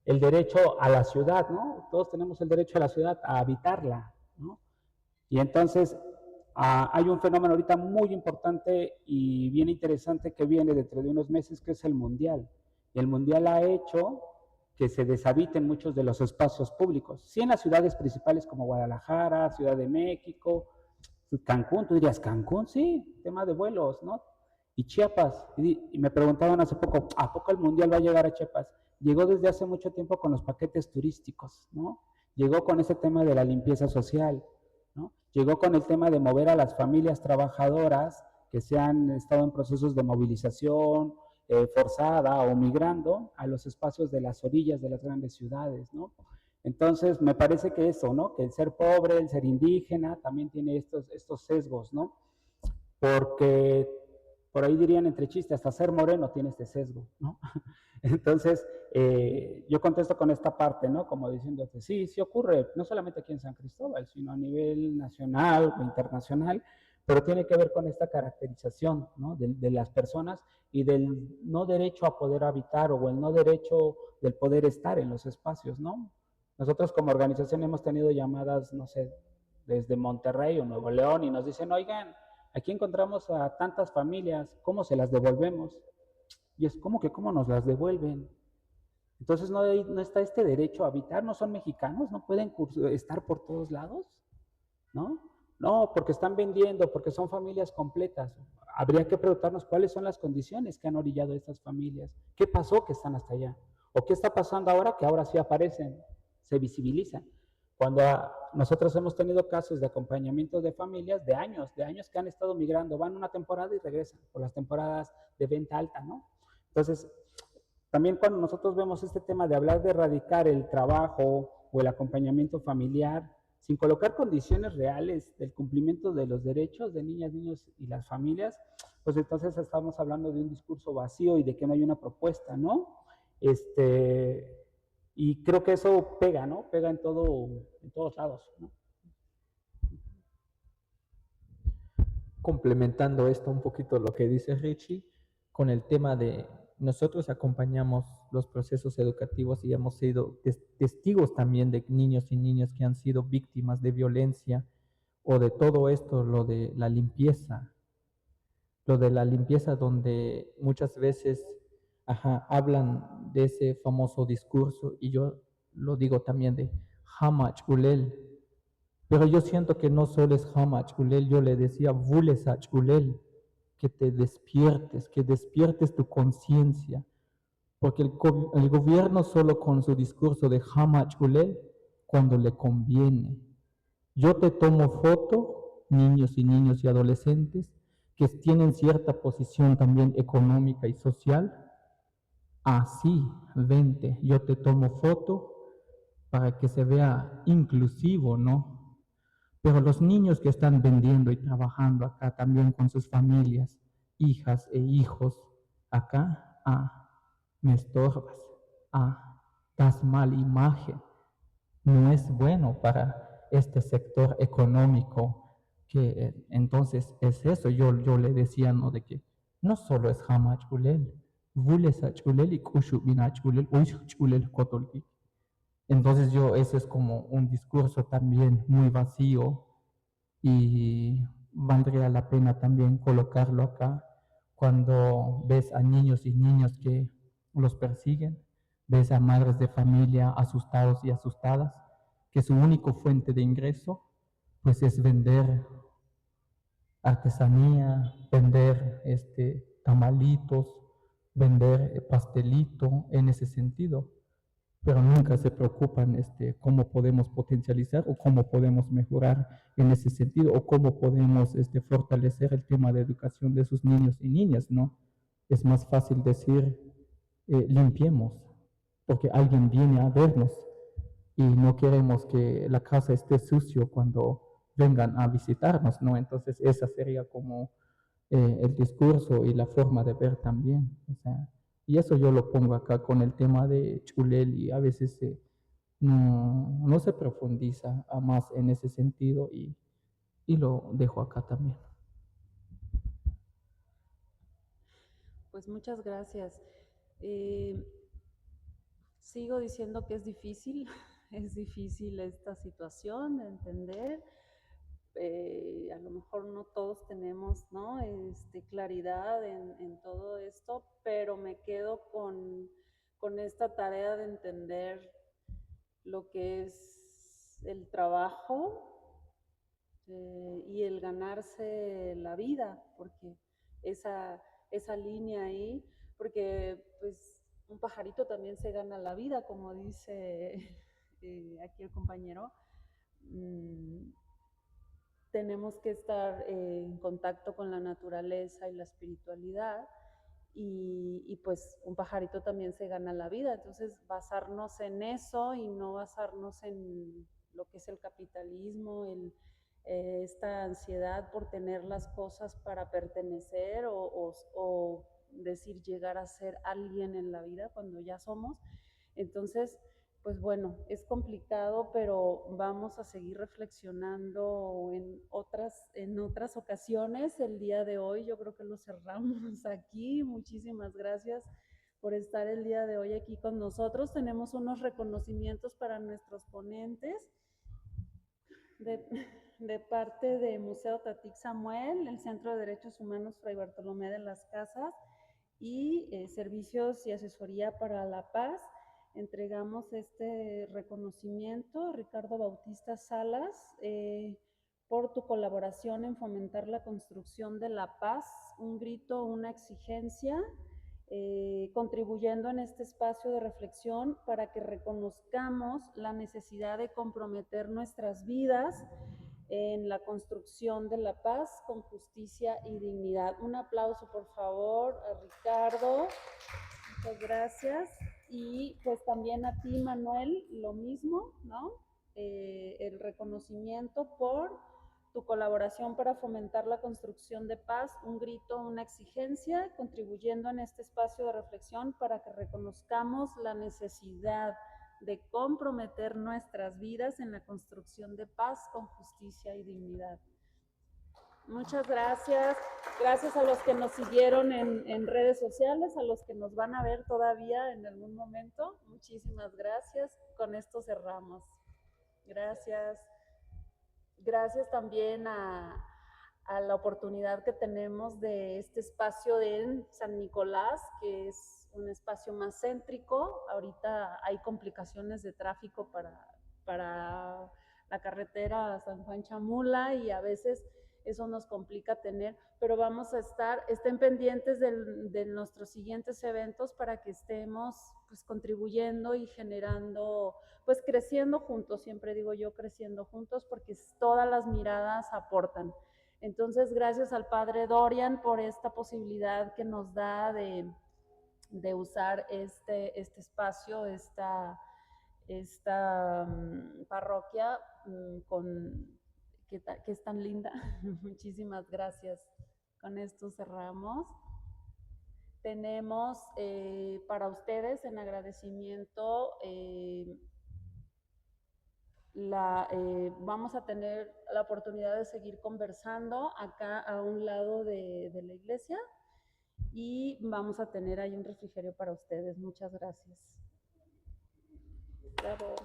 derecho a la ciudad, ¿no? Todos tenemos el derecho a la ciudad, a habitarla, ¿no? Y entonces hay un fenómeno ahorita muy importante y bien interesante que viene dentro de unos meses, que es el Mundial. Y el Mundial ha hecho que se deshabiten muchos de los espacios públicos. Sí, en las ciudades principales como Guadalajara, Ciudad de México, Cancún, tú dirías, Cancún, sí, tema de vuelos, ¿no? Y Chiapas, y me preguntaban hace poco, ¿a poco el Mundial va a llegar a Chiapas? Llegó desde hace mucho tiempo con los paquetes turísticos, ¿no? Llegó con ese tema de la limpieza social, ¿no? Llegó con el tema de mover a las familias trabajadoras que se han estado en procesos de movilización forzada o migrando a los espacios de las orillas de las grandes ciudades, ¿no? Entonces, me parece que eso, ¿no? Que el ser pobre, el ser indígena, también tiene estos sesgos, ¿no? Porque por ahí dirían entre chistes, hasta ser moreno tiene este sesgo, ¿no? Entonces, yo contesto con esta parte, ¿no? Como diciéndote, sí, sí ocurre, no solamente aquí en San Cristóbal, sino a nivel nacional o internacional, pero tiene que ver con esta caracterización, ¿no? De las personas y del no derecho a poder habitar o el no derecho del poder estar en los espacios, ¿no? Nosotros como organización hemos tenido llamadas, no sé, desde Monterrey o Nuevo León y nos dicen, oigan, aquí encontramos a tantas familias, ¿cómo se las devolvemos? Y es como que, ¿cómo nos las devuelven? Entonces no está este derecho a habitar, no son mexicanos, no pueden estar por todos lados, ¿no? No, porque están vendiendo, porque son familias completas. Habría que preguntarnos cuáles son las condiciones que han orillado a estas familias. ¿Qué pasó que están hasta allá? ¿O qué está pasando ahora que ahora sí aparecen, se visibilizan? Cuando nosotros hemos tenido casos de acompañamiento de familias de años que han estado migrando, van una temporada y regresan, por las temporadas de venta alta, ¿no? Entonces, también cuando nosotros vemos este tema de hablar de erradicar el trabajo o el acompañamiento familiar, sin colocar condiciones reales del cumplimiento de los derechos de niñas, niños y las familias, pues entonces estamos hablando de un discurso vacío y de que no hay una propuesta, ¿no? Y creo que eso pega, ¿no? Pega en todos lados, ¿no? Complementando esto un poquito lo que dice Richie, con el tema de nosotros acompañamos los procesos educativos y hemos sido testigos también de niños y niñas que han sido víctimas de violencia o de todo esto, lo de la limpieza donde muchas veces hablan de ese famoso discurso y yo lo digo también de Hamach Ulel, Pero yo siento que no solo es Hamach Ulel, yo le decía Vulesach Ulel, que te despiertes, que despiertes tu conciencia, porque el gobierno solo con su discurso de Hamach Ulel, cuando le conviene. Yo te tomo foto, niños y adolescentes, que tienen cierta posición también económica y social, así, vente, yo te tomo foto para que se vea inclusivo, ¿no? Pero los niños que están vendiendo y trabajando acá también con sus familias, hijas e hijos, acá, me estorbas, das mala imagen, no es bueno para este sector económico, que entonces es eso, yo le decía, ¿no? De que no solo es Hamach Ulel, Vulesach Ulel y Kushu Binach Ulel, Uishch Ulel Kotolki. Entonces yo, ese es como un discurso también muy vacío y valdría la pena también colocarlo acá cuando ves a niños y niñas que los persiguen, ves a madres de familia asustados y asustadas, que su única fuente de ingreso pues es vender artesanía, vender tamalitos, vender pastelito en ese sentido, pero nunca se preocupan cómo podemos potencializar o cómo podemos mejorar en ese sentido o cómo podemos fortalecer el tema de educación de sus niños y niñas, ¿no? Es más fácil decir, limpiemos, porque alguien viene a vernos y no queremos que la casa esté sucio cuando vengan a visitarnos, ¿no? Entonces esa sería como el discurso y la forma de ver también, o sea, y eso yo lo pongo acá con el tema de Chulel y a veces no se profundiza a más en ese sentido y lo dejo acá también. Pues muchas gracias. Eh, Sigo diciendo que es difícil, es difícil esta situación de entender. A lo mejor no todos tenemos, ¿no? Claridad en todo esto, pero me quedo con esta tarea de entender lo que es el trabajo y el ganarse la vida, porque esa línea ahí, porque pues un pajarito también se gana la vida, como dice aquí el compañero. Tenemos que estar en contacto con la naturaleza y la espiritualidad y pues un pajarito también se gana la vida, entonces basarnos en eso y no basarnos en lo que es el capitalismo, esta ansiedad por tener las cosas para pertenecer o decir llegar a ser alguien en la vida cuando ya somos. Entonces, pues bueno, es complicado, pero vamos a seguir reflexionando en otras ocasiones. El día de hoy yo creo que lo cerramos aquí. Muchísimas gracias por estar el día de hoy aquí con nosotros. Tenemos unos reconocimientos para nuestros ponentes de parte de Museo Tatic Samuel, el Centro de Derechos Humanos Fray Bartolomé de las Casas y Servicios y Asesoría para la Paz. Entregamos este reconocimiento a Ricardo Bautista Salas por tu colaboración en fomentar la construcción de la paz, un grito, una exigencia, contribuyendo en este espacio de reflexión para que reconozcamos la necesidad de comprometer nuestras vidas en la construcción de la paz con justicia y dignidad. Un aplauso, por favor, a Ricardo. Muchas gracias. Y pues también a ti, Manuel, lo mismo, ¿no? El reconocimiento por tu colaboración para fomentar la construcción de paz, un grito, una exigencia, contribuyendo en este espacio de reflexión para que reconozcamos la necesidad de comprometer nuestras vidas en la construcción de paz con justicia y dignidad. Muchas gracias. Gracias a los que nos siguieron en redes sociales, a los que nos van a ver todavía en algún momento. Muchísimas gracias. Con esto cerramos. Gracias. Gracias también a la oportunidad que tenemos de este espacio en San Nicolás, que es un espacio más céntrico. Ahorita hay complicaciones de tráfico para la carretera a San Juan Chamula y a veces eso nos complica tener, pero vamos a estén pendientes de nuestros siguientes eventos para que estemos pues contribuyendo y generando, pues creciendo juntos, siempre digo yo creciendo juntos porque todas las miradas aportan. Entonces, gracias al Padre Dorian por esta posibilidad que nos da de usar este espacio, esta parroquia que es tan linda. Muchísimas gracias. Con esto cerramos. Tenemos para ustedes en agradecimiento vamos a tener la oportunidad de seguir conversando acá a un lado de la iglesia y vamos a tener ahí un refrigerio para ustedes. Muchas gracias. Bravo.